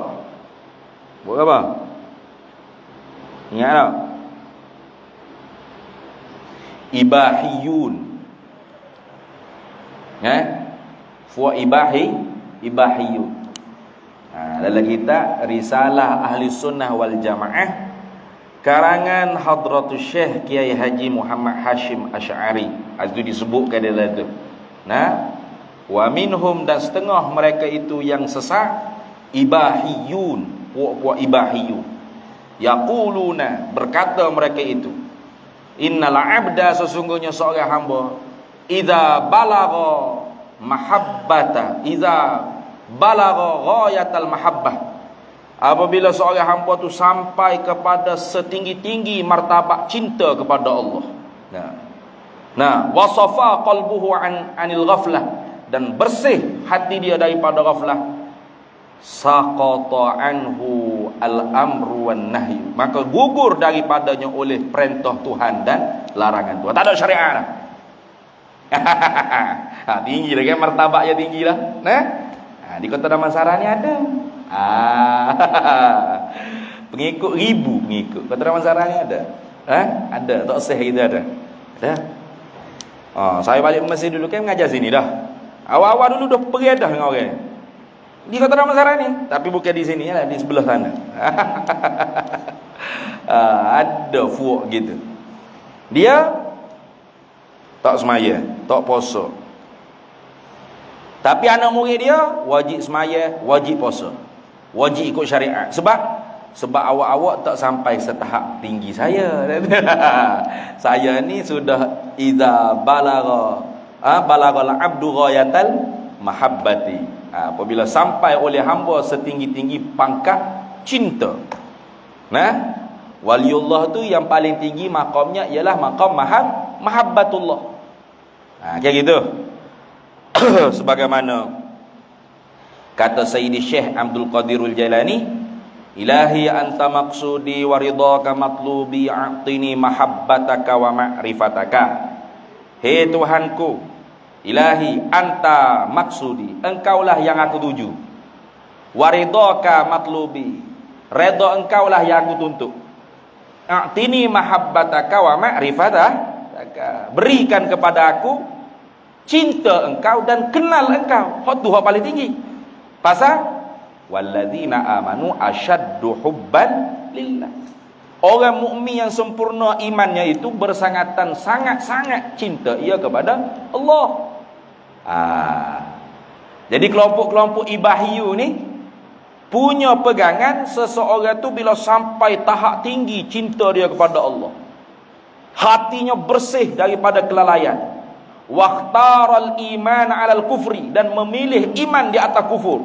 apa? Ingat tak? ibahiyun. Fuak ibahiyun. Dalam kitab Risalah Ahli Sunnah wal Jamaah karangan Hadratus Syekh Kiai Haji Muhammad Hashim Asy'ari, itu disebutkan dalam itu. Wa minhum, dan setengah mereka itu yang sesat, ibahiyun, puak-puak ibahiyun. Yaquluna, berkata mereka itu, innal abda, sesungguhnya seorang hamba, idza balagha mahabbata, idza balagha ghayatal mahabbah, apabila seorang hamba tu sampai kepada setinggi-tinggi martabat cinta kepada Allah. Wasafa qalbuhu anil ghaflah, dan bersih hati dia daripada ghaflah, saqata anhu al-amru wan nahyu, maka gugur daripadanya oleh perintah Tuhan dan larangan Tuhan. Tak ada syariat dah. Tinggi lah kan, martabatnya tinggi lah. Di Kota Damansara ni ada. Pengikut ribu pengikut. Kota Damansara ni ada. Ada, tak sah kita ada. Saya balik ke Mesir dulu kan mengajar sini dah. Awal-awal dulu dah peredah dengan orang di Kota Damansara ni, tapi bukan di sini lah, di sebelah sana. Ada fuak gitu. Dia tak semaya, tak puasa, tapi anak murid dia wajib semaya, wajib puasa, wajib ikut syariat. Sebab awak-awak tak sampai setahap tinggi saya. Saya ni sudah idza balaghal abdu ghayatal mahabbati, apabila sampai oleh hamba setinggi-tinggi pangkat cinta. Waliullah tu yang paling tinggi makamnya ialah makam mahabbatullah. Kayak gitu. Sebagaimana kata Sayyidi Syekh Abdul Qadirul Jailani, ilahi anta maksudi wa ridhaka matlubi, a'tini mahabbataka wa ma'rifataka. Hei Tuhanku, ilahi anta maksudi, engkaulah yang aku tuju, wa ridhaka matlubi, redha engkaulah yang aku tuntut, a'tini mahabbataka wa ma'rifataka, berikan kepada aku cinta engkau dan kenal engkau. Hak tu hak paling tinggi. Pasal walladzina amanu asyaddu hubban lillah, orang mukmin yang sempurna imannya itu bersangatan sangat-sangat cinta ia kepada Allah. Jadi kelompok-kelompok ibahiyu ni punya pegangan seseorang tu bila sampai tahap tinggi cinta dia kepada Allah, hatinya bersih daripada kelalaian, waqtaral iman 'alal kufri, dan memilih iman di atas kufur,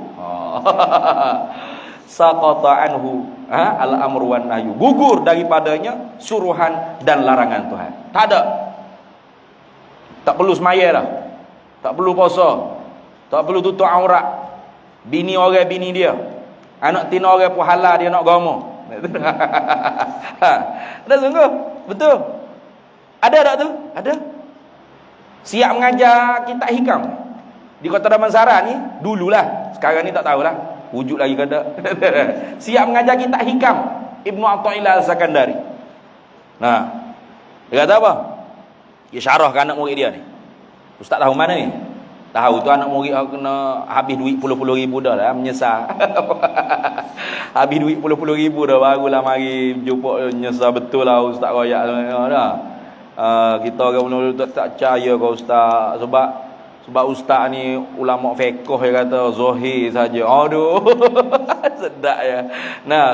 saqata anhu al-amru wan nahyu, gugur daripadanya suruhan dan larangan Tuhan. Tak ada. Tak perlu semaya dah, tak perlu puasa, tak perlu tutup aurat. Bini orang bini dia, anak tina orang pun halal dia nak agama. Ada sungguh? Betul. Ada tak tu? Ada. Siap mengajar kitab hikam di Kota Damansara ni dululah, sekarang ni tak tahulah wujud lagi ke tak. Siap mengajar kitab hikam Ibnu Athaillah Al-Sakandari. Dia kata apa? Dia syarah ke anak murid dia ni. Ustaz tahu mana ni? Tahu tu anak murid kena habis duit puluh-puluh ribu dah lah, menyesal. Habis duit puluh-puluh ribu dah, barulah mari jumpa, menyesal betul lah ustaz royak dah. Kita orang mula-mula tak percaya ke ustaz, sebab ustaz ni ulama fiqh, dia kata zahir saja. Aduh. Sedap ya.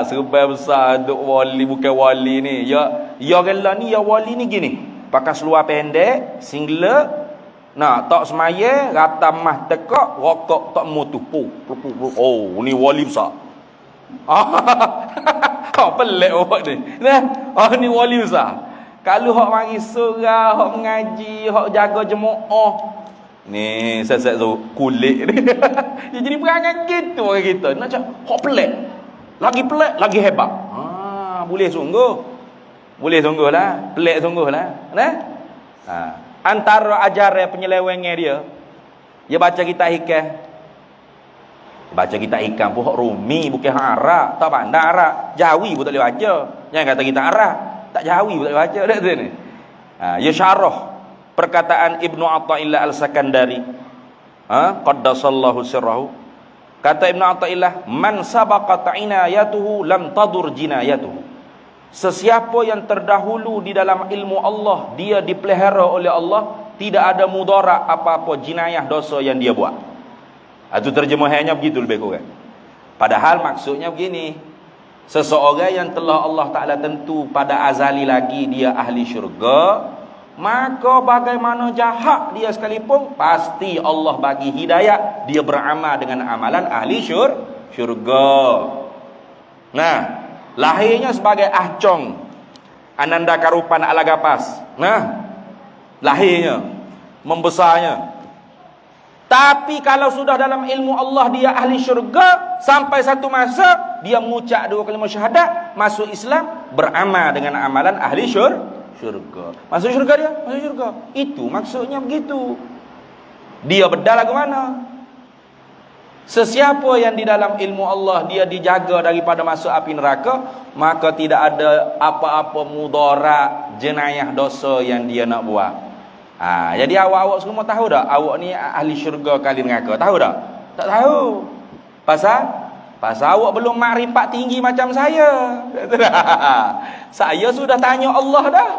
Serba besar untuk wali, bukan wali ni. Ya rela ni, ya wali ni gini. Pakai seluar pendek, singlet, tak semaya, rata mah tekak, rokok tak mutu. Oh, ni wali besar. Pelik awak ni. Ni wali besar. Kalau hak mari surah, hak mengaji, hak jaga jemaah, ni set-set kulit ni. Dia jadi perangai gitu orang kita. Nak cakap hak pelik, lagi hebat. Boleh sungguh. Boleh sungguhlah, pelik sungguhlah. Antara ajaran penyelewengnya dia baca kitab hikam. Baca kitab hikam pun hak Rumi, bukan hak Arab. Tak pandai Arab, Jawi pun tak boleh baca. Jangan kata kitab Arab, tak Jawi pun tak boleh baca dah tu ni. Ya syarah perkataan Ibnu Athaillah Al-Sakandari. Qaddasallahu sirrahu. Kata Ibnu Athaillah, man sabaqat inayatuhu lam tadur jinayatuhu. Sesiapa yang terdahulu di dalam ilmu Allah, dia dipelihara oleh Allah, tidak ada mudarat apa-apa jinayah dosa yang dia buat. Itu terjemahannya begitu lebih kurang. Padahal maksudnya begini, seseorang yang telah Allah Ta'ala tentu pada azali lagi dia ahli syurga, maka bagaimana jahat dia sekalipun, pasti Allah bagi hidayah, dia beramal dengan amalan ahli syurga. Nah, lahirnya sebagai ahcong Ananda Karupan Alagapas. Nah, lahirnya, membesarnya. Tapi kalau sudah dalam ilmu Allah dia ahli syurga, sampai satu masa dia mengucap 2 kalimah syahadat, masuk Islam, beramal dengan amalan ahli syurga. Masuk syurga dia, masuk syurga. Itu maksudnya begitu. Dia bedal ke mana? Sesiapa yang di dalam ilmu Allah dia dijaga daripada masuk api neraka, maka tidak ada apa-apa mudarat jenayah dosa yang dia nak buat. Jadi awak-awak semua tahu tak awak ni ahli syurga kali neraka? Tahu tak? Tak tahu. Pasal awak belum makrifat tinggi macam saya. Saya sudah tanya Allah dah.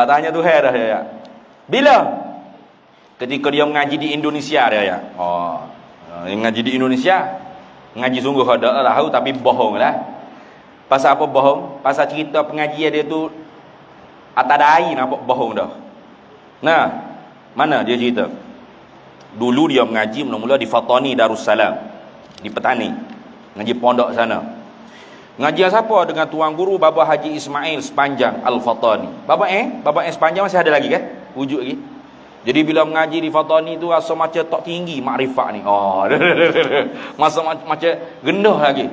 Tanya Tuhan dah ya. Bila? Ketika dia mengaji di Indonesia dia ya. Mengaji di Indonesia, mengaji sungguh ada tahu tapi bohong lah. Pasal apa bohong? Pasal cerita pengajian dia tu atas dai nampak bohong dah. Nah, mana dia cerita? Dulu dia mengaji mula-mula di Fatani Darussalam, di Petani, ngaji pondok sana. Ngaji siapa? Dengan tuan guru Baba Haji Ismail Sepanjang Al-Fatani. Baba Sepanjang masih ada lagi kan? Wujud lagi. Jadi bila mengaji di Fatani tu rasa macam tak tinggi makrifat ni. Masa macam rendah lagi.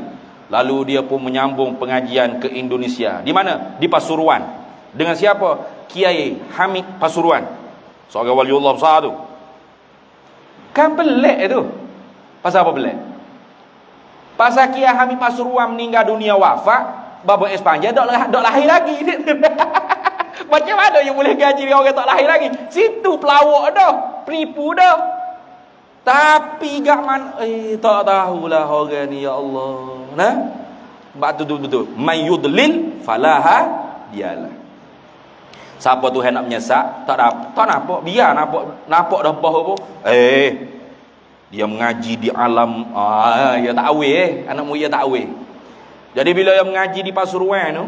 Lalu dia pun menyambung pengajian ke Indonesia. Di mana? Di Pasuruan. Dengan siapa? Kiai Hamid Pasuruan. Seorang waliullah besar tu. Kan pelik tu. Pasal apa pelik? Pasal Kiai Hamid Pasuruan meninggal dunia wafat, Baba Sepanjang tak lahir lagi. Macam mana yang boleh gaji orang tak lahir lagi? Situ pelawak dah, penipu dah. Tapi gak man tak tahulah orang ni ya Allah. Nah? Betul. May yudlil falaha dialah. Siapa tu hendak menyesak, tak nampak, biar nampak dah apa. Dia mengaji di alam, dia tak awil anak murid tak awil. Jadi bila dia mengaji di Pasuruan tu,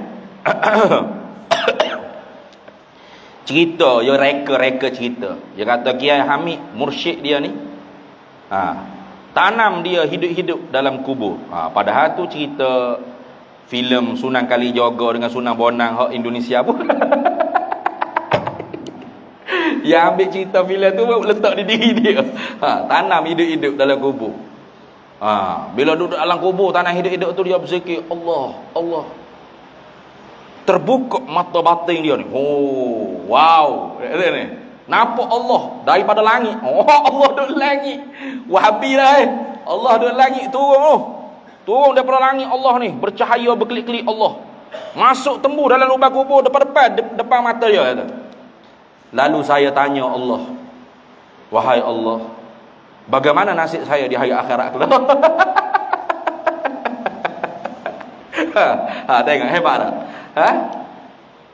cerita, dia reka cerita. Dia kata Kiai Hamid, mursyid dia ni, tanam dia hidup-hidup dalam kubur. Padahal tu cerita filem Sunan Kalijaga dengan Sunan Bonang hak Indonesia pun. Yang ambil cerita filem tu letak di diri dia. Tanam hidup-hidup dalam kubur. Bila duduk dalam kubur tanam hidup-hidup tu dia berzikir Allah. Terbuka mata batin dia ni. Wow. Ni. Nampak Allah daripada langit. Allah duduk langit. Wahabi lah Allah duduk langit turun daripada langit Allah ni, bercahaya berkelip-kelip Allah. Masuk tembus dalam lubang kubur depan mata dia kata. Lalu saya tanya Allah, wahai Allah, bagaimana nasib saya di hari akhirat kelak? Tengok hebat tak?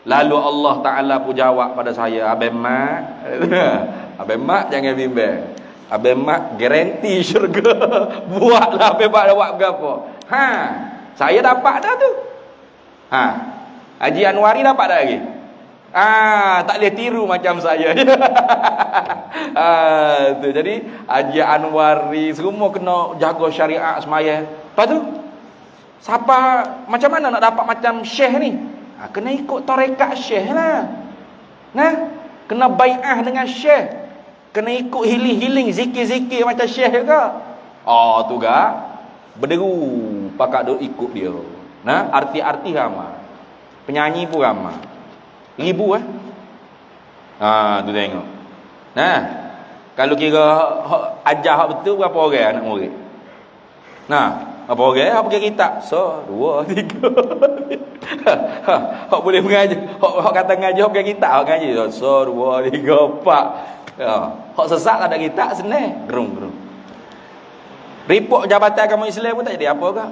Lalu Allah Ta'ala pun jawab pada saya, Abang Mak jangan bimbang. Abang Mak garanti syurga. Buatlah Abang Mak dah buat berapa. Saya dapat dah tu. Haji Anwari dapat dah lagi. Tak boleh tiru macam saya. Tu. Jadi Haji Anwari semua kena jaga syariat semaya. Lepas tu siapa macam mana nak dapat macam syekh ni? Kena ikut tarekat syekh lah. Kena bai'ah dengan syekh. Kena ikut healing zikir-zikir macam syekh juga. Tu gak berderu pakak duk ikut dia. Arti-arti ramai. Penyanyi pun ramai. Ribu tu tengok. Kalau kira ajar hak betul berapa orang anak murid? Apa orang? Apa kita? So, 2, 3. Hak boleh mengaji. Hak kata ngaji hak kita. Hak ngaji. So, 2, 3, 4. Hak sesat tak ada kita senang. Gerung. Report Jabatan Agama Islam pun tak jadi apa ke?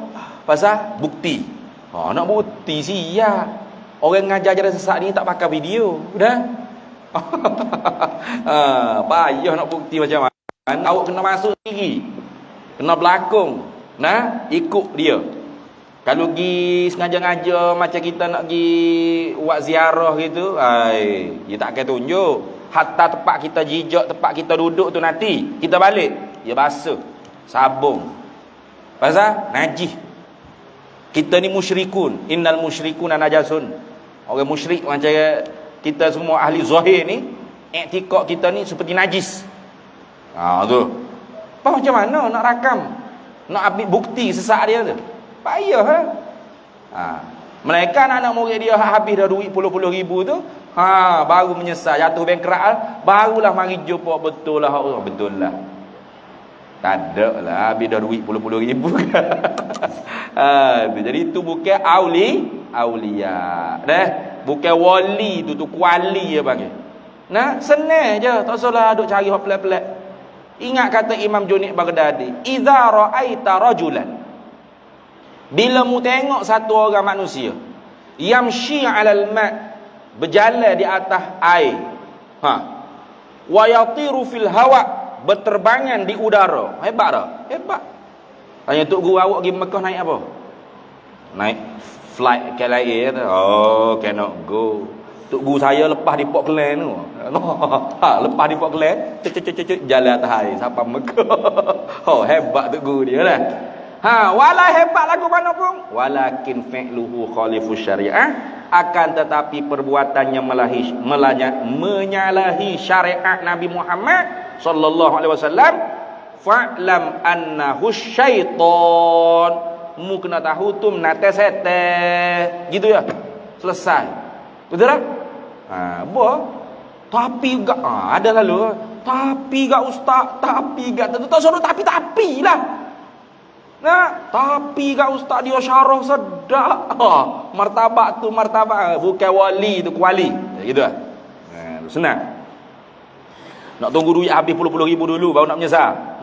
Pasal bukti. Nak bukti sia. Orang ngajar ajaran sesat ni tak pakai video. Dah. Payah nak bukti macam mana. Awak kena masuk sendiri. Kena berlakon. Nah, ikut dia. Kalau pergi sengaja ngajar macam kita nak pergi buat ziarah gitu, dia tak akan tunjuk. Hatta tempat kita jijak, tempat kita duduk tu nanti kita balik, dia basuh sabung. Pasal najis. Kita ni musyrikun. Innal musyrikuna najasun. Orang musyrik macam kita semua ahli zahir ni, iktikad kita ni seperti najis. Tu. Apa macam mana nak rakam? Nak ambil bukti sesak dia tu. Payah mereka anak-anak murid dia habis dah duit puluh-puluh ribu tu, baru menyesal, jatuh bankrupt, barulah mari jumpa betul lah. Tak ada lah, habis dah duit puluh-puluh ribu. Jadi itu bukan aulia. Bukan wali tu kuali dia panggil. Nah, senang je, tak salah duk cari hok pelik-pelik. Ingat kata Imam Junaid Baghdadi, "Idza ra'aita rajulan", bila mu tengok satu orang manusia, yamshi 'alal ma', berjalan di atas air, wa yatiru fil hawa, berterbangan di udara. Hebat tak? Hebat. Tanya tok guru, awak pergi Mekah naik apa? Naik flight KLIA tu. Oh, cannot go. Tok guru saya lepas di Port Klang tu. Lepas di Port Klang, jalan atas air sampai Mekah. Hebat tok guru dia lah. Wala hebat lagu mana pun, walakin fi'luhu khalifus syariah, akan tetapi perbuatannya menyalahi syariat Nabi Muhammad sallallahu alaihi wasallam. Fa'lam annahu syaitan, mu kena tahu tu menate setan. Gitu ya. Selesai. Betul tak? Tapi gak ada lalu. Tapi gak ustaz, tapi gak tak suruh tapi lah. Nah, tapi gak ustaz dia syarah sedap. Martabat tu martabat, bukan wali tu kuali. Gitu lah. Senang. Nak tunggu duit habis puluh-puluh ribu dulu baru nak menyesal.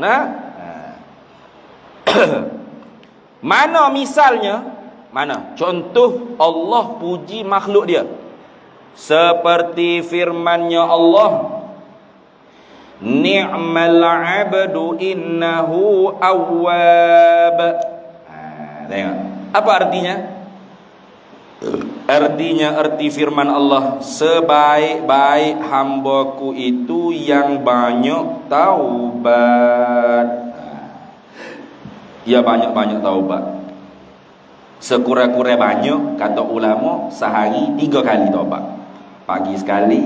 Mana misalnya? Mana? Contoh Allah puji makhluk dia. Seperti firman-Nya Allah, "Ni'mal 'abdu innahu awwab." Tengok. Apa artinya? Arti firman Allah, sebaik-baik hambaku itu yang banyak taubat. Ya, banyak-banyak taubat. Sekurang-kurang banyak, kata ulama, sehari 3 kali taubat. Pagi sekali,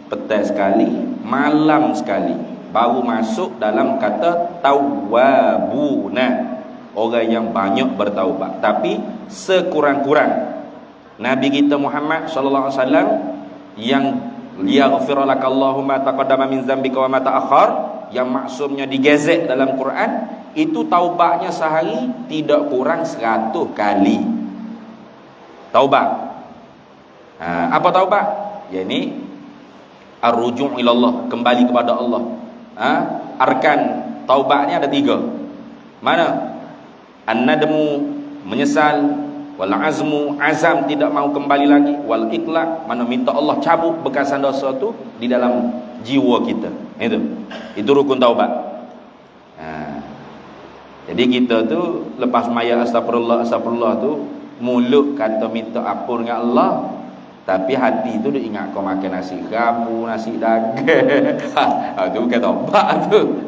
petang sekali, malam sekali. Baru masuk dalam kata tawwabuna, orang yang banyak bertaubat. Tapi sekurang-kurang Nabi kita Muhammad sallallahu alaihi wasallam yang liyaghfir lakallahu ma taqaddama min dzambika wa ma ta'akhkhar, yang maksudnya digezek dalam Quran, itu taubatnya sehari tidak kurang 100 kali. Taubat. Apa taubat? Yakni ar-ruju' ila Allah, kembali kepada Allah. Arkan taubatnya ada 3. Mana? An-nadmu, menyesal, wal azmu, azam tidak mau kembali lagi, wal iqla, mana minta Allah cabut bekasan dosa tu di dalam jiwa kita. Itu rukun taubat. Jadi kita tu lepas maya astagfirullah tu, mulut kata minta ampun dengan Allah, tapi hati tu dia ingat kau makan nasi kamu, nasi dagang. Tu bukan taubat tu.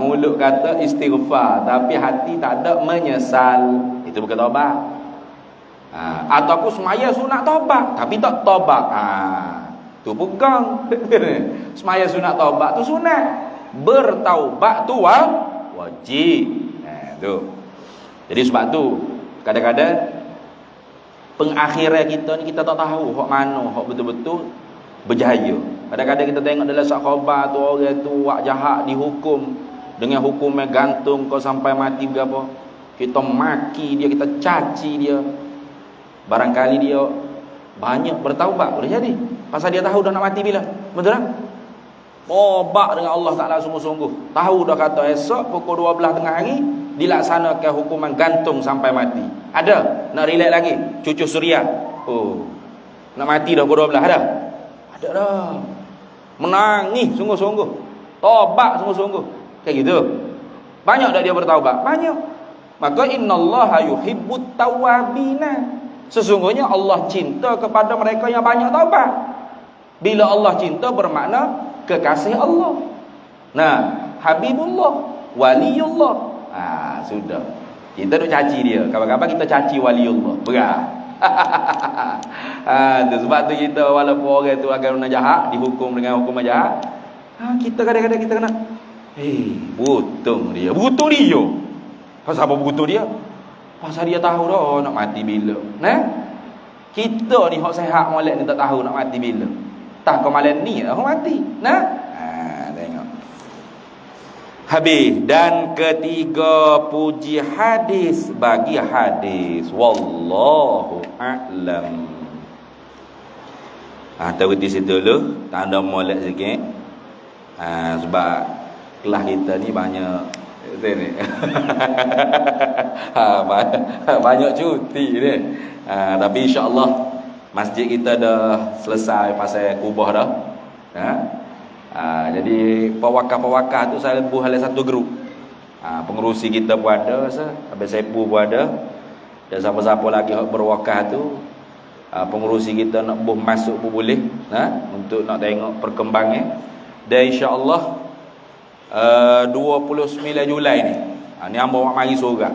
Mulut kata istighfar, tapi hati tak ada menyesal. Itu bukan taubat. Ataupun semaya sunat taubat tapi tak taubat, tu bukan. Semaya sunat taubat tu sunat, bertaubat tu wajib. Tu. Jadi sebab tu kadang-kadang pengakhiran kita ni kita tak tahu hak mana hak betul-betul berjaya. Kadang-kadang kita tengok dalam sahabat tu, orang tu buat jahat dihukum dengan hukum yang gantung kau sampai mati berapa. kita maki dia, kita caci dia, barangkali dia banyak bertaubat, boleh jadi pasal dia tahu dah nak mati bila. Betul tak? Tobat dengan Allah Ta'ala sungguh-sungguh, tahu dah kata esok pukul 12 tengah hari dilaksanakan hukuman gantung sampai mati. Ada nak relax lagi cucu suria, oh nak mati dah pukul 12, ada dah menangis sungguh-sungguh, tobat sungguh-sungguh, kayak gitu. Banyak dah dia bertaubat? Banyak. Maka innallaha yuhibbut tawwabina, sesungguhnya Allah cinta kepada mereka yang banyak taubat. Bila Allah cinta bermakna kekasih Allah. Nah, Habibullah, Waliullah. Sudah. Kita duk caci dia. Kapan-kapan kita caci Waliullah. Berat. Sebab tu kita walaupun orang tu akan jahat, dihukum dengan hukuman jahat, kita kadang-kadang kita kena butung dia. Butung dia. Pasal apa butung dia? Pasal dia tahu dah nak mati bila. Nah, kita ni hak sehat molek ni tak tahu nak mati bila. Tak kau malam ni dah mati. Nah, tengok. Habis. Dan ketiga, puji hadis bagi hadis. Wallahu a'lam. Tahu di situ dulu, tak ada molek sikit. Sebab kelas kita ni banyak ni. Banyak cuti ni. Tapi insya-Allah masjid kita dah selesai pasal kubah dah. Jadi pewakaf-pewakaf tu saya lebuh oleh satu grup. Pengerusi kita pun ada, habis sepu pun ada. Dan siapa-siapa lagi yang berwakaf tu, pengerusi kita nak buh masuk pun boleh, untuk nak tengok perkembangan. Dan insya-Allah 29 Julai ni, ni hamba awak mari sorak.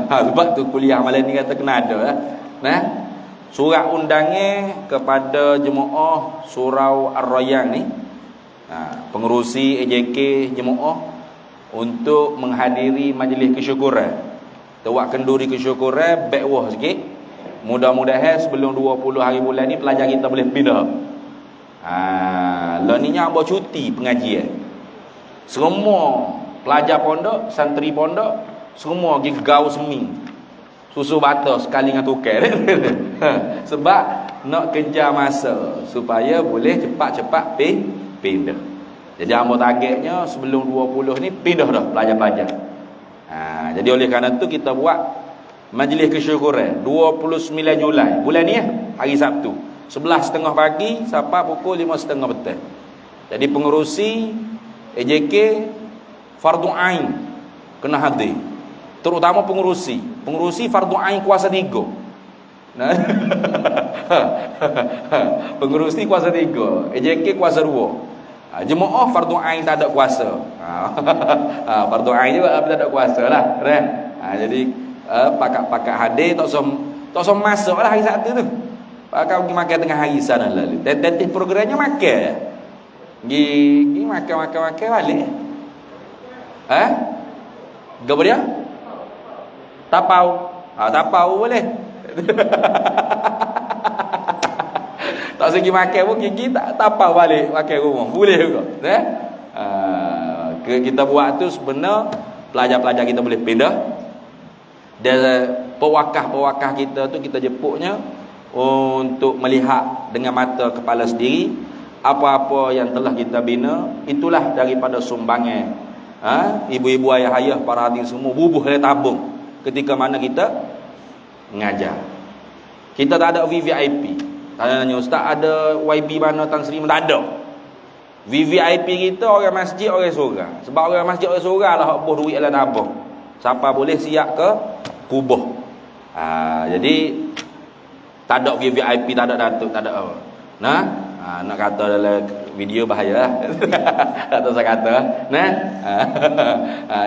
Sebab tu kuliah malam ni kata kena ada surat undangan kepada jemaah Surau Ar-Rayyan ni, pengerusi AJK jemaah untuk menghadiri majlis kesyukuran. Tawak kenduri kesyukuran backwah sikit. Mudah-mudahan sebelum 20 hari bulan ni pelajar kita boleh pindah. Lah ni nya ambo cuti pengajian. Semua pelajar pondok, santri pondok, semua pergi gaul semi. Susu bata sekali dengan tukar. Sebab nak kejar masa supaya boleh cepat-cepat pindah. Jadi ambo targetnya sebelum 20 ni pindah dah pelajar-pelajar. Jadi oleh kerana tu kita buat majlis kesyukuran 29 Julai. Bulan ni hari Sabtu. 11.30 pagi sampai pukul 5.30 petang. Jadi pengerusi AJK fardu ain kena hadir. Terutama pengerusi fardu ain kuasa 3. Pengerusi kuasa 3, AJK kuasa 2. Jemaah fardu ain tak ada kuasa. Fardu ain juga tapi tak ada kuasa lah. Jadi pakak-pakak hadir tak som masuk lah hari Sabtu tu. Pakak pergi makan tengah hari sana lalu. Tentif programnya makan. Pergi makan balik. Gapo dia? Tapau. Tapau boleh. Tak segi makan pun gigi tak tapau balik makan rumah. Boleh juga. Kita buat tu sebenar pelajar-pelajar kita boleh pindah. Dan pewakaf-pewakaf kita tu kita jemputnya untuk melihat dengan mata kepala sendiri apa-apa yang telah kita bina. Itulah daripada sumbangan ibu-ibu, ayah-ayah, para hadirin semua bubuh dari tabung ketika mana kita mengajar. Kita tak ada VVIP. Tanya ustaz ada YB mana Tan Sri? Tak ada. VVIP kita orang masjid, orang surau. Sebab orang masjid, orang surau lah hak buh duit dalam tabung. Siapa boleh siap ke kubah. Jadi tak ada VVIP, tak ada datuk, tak ada apa. Nak kata dalam video bahaya lah. Tak tahu saya kata.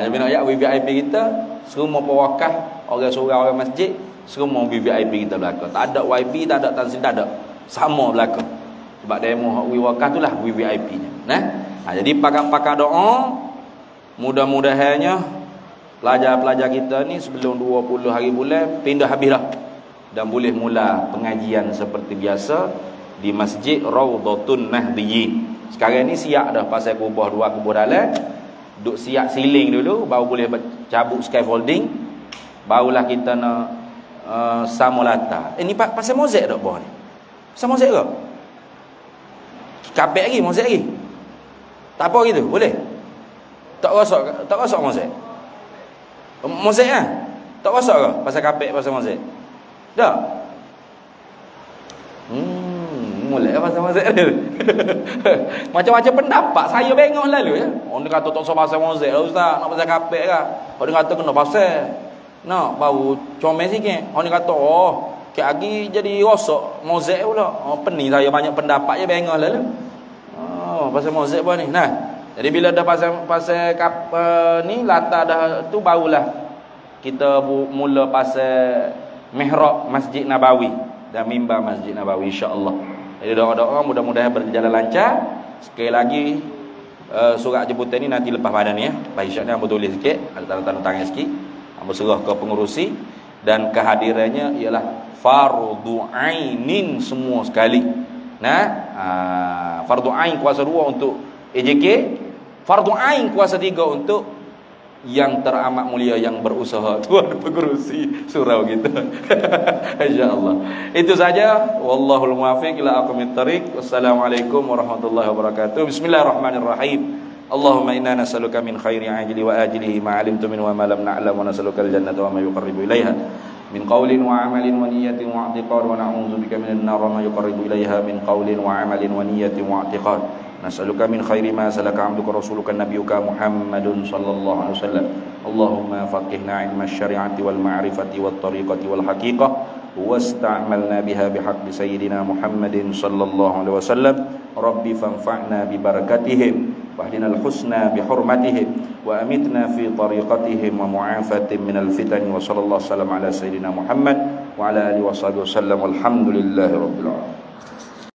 Jadi nak ya VVIP kita semua pewakaf, orang surau, orang masjid, semua VVIP kita belakang. Tak ada YB, tak ada Tan Sri, tak ada. Sama belakang. Sebab demo hak wakaf tu lah VVIP-nya. Jadi pakar-pakar doa, mudah-mudahannya pelajar-pelajar kita ni sebelum 20 hari bulan pindah habis dah. Dan boleh mula pengajian seperti biasa di Masjid Raudhatun Nahdiyyin. Sekarang ni siap dah pasal kubah 2 kubah dalam. duk siap siling dulu, baru boleh cabut scaffolding, barulah kita nak sama latar. Ni pasal mozaik tak bawah ni? Pasal mozaik ke? Kapek lagi, mozaik lagi. Tak apa gitu, boleh? Tak rosak mozaik. Mozaik kan? Tak rosak ke? Pasal kapek, pasal mozaik. Tak? Mulai pasal mozaik dia. Macam-macam pendapat saya bengok lalu ya. Orang dia kata tak usah pasal mozaik lah ustaz, nak pasal kapek lah. Orang dia kata kena pasal. Nak baru comel sikit. Orang dia kata kek lagi jadi rosak mozaik pula. Pening saya banyak pendapat je bengok lalu. Pasal mozaik pun ni. Nah, jadi bila dah pasal ni latar dah tu, barulah kita mula pasal mihrab Masjid Nabawi dan mimbar Masjid Nabawi insya-Allah. Jadi doa-doa mudah-mudahan berjalan lancar. Sekali lagi surat jemputan ni nanti lepas pada ni ya. Baik insya-Allah hamba tulis sikit, ada tanda tangan sikit. Hamba serah ke pengurusi dan kehadirannya ialah fardu ainin semua sekali. Nah, fardu ain kuasa 2 untuk AJK, fardu ain kuasa 3 untuk yang teramat mulia yang berusaha tuan pengurusi surau kita. Insyaallah. Itu saja, wallahul muwaffiq ila aqwamit thariq. Wassalamualaikum warahmatullahi wabarakatuh. Bismillahirrahmanirrahim. Allahumma inna nas'aluka min khairi ajli wa ajlihi ma 'alimtu min wa ma lam na'lam wa nas'aluka al-jannata wa ma yuqarribu ilaiha min qawlin wa 'amalin wa niyyatin wa i'tiqad wa na'udzubika minan nar wa ma yuqarribu ilaiha min qawlin wa 'amalin wa niyyatin wa i'tiqad. Nas'aluka min khairi ma salaka 'abduka rasuluka nabiyyuka Muhammadun sallallahu alaihi wasallam. Allahumma faqihna 'ilma asy-syari'ati wal ma'rifati wat tariqati wal haqiqah wasta'malna biha bihaqqi sayyidina Muhammadin sallallahu alaihi wasallam. Rabbi fanfa'na bi barakatihim wahdina al-husna bi hurmatihim wa amitna fi tariqatihim wa mu'afatin minal fitan wa sallallahu alaihi wasallam ala sayyidina Muhammad wa ala alihi wa sahbihi wasallam. Walhamdulillahi rabbil alamin.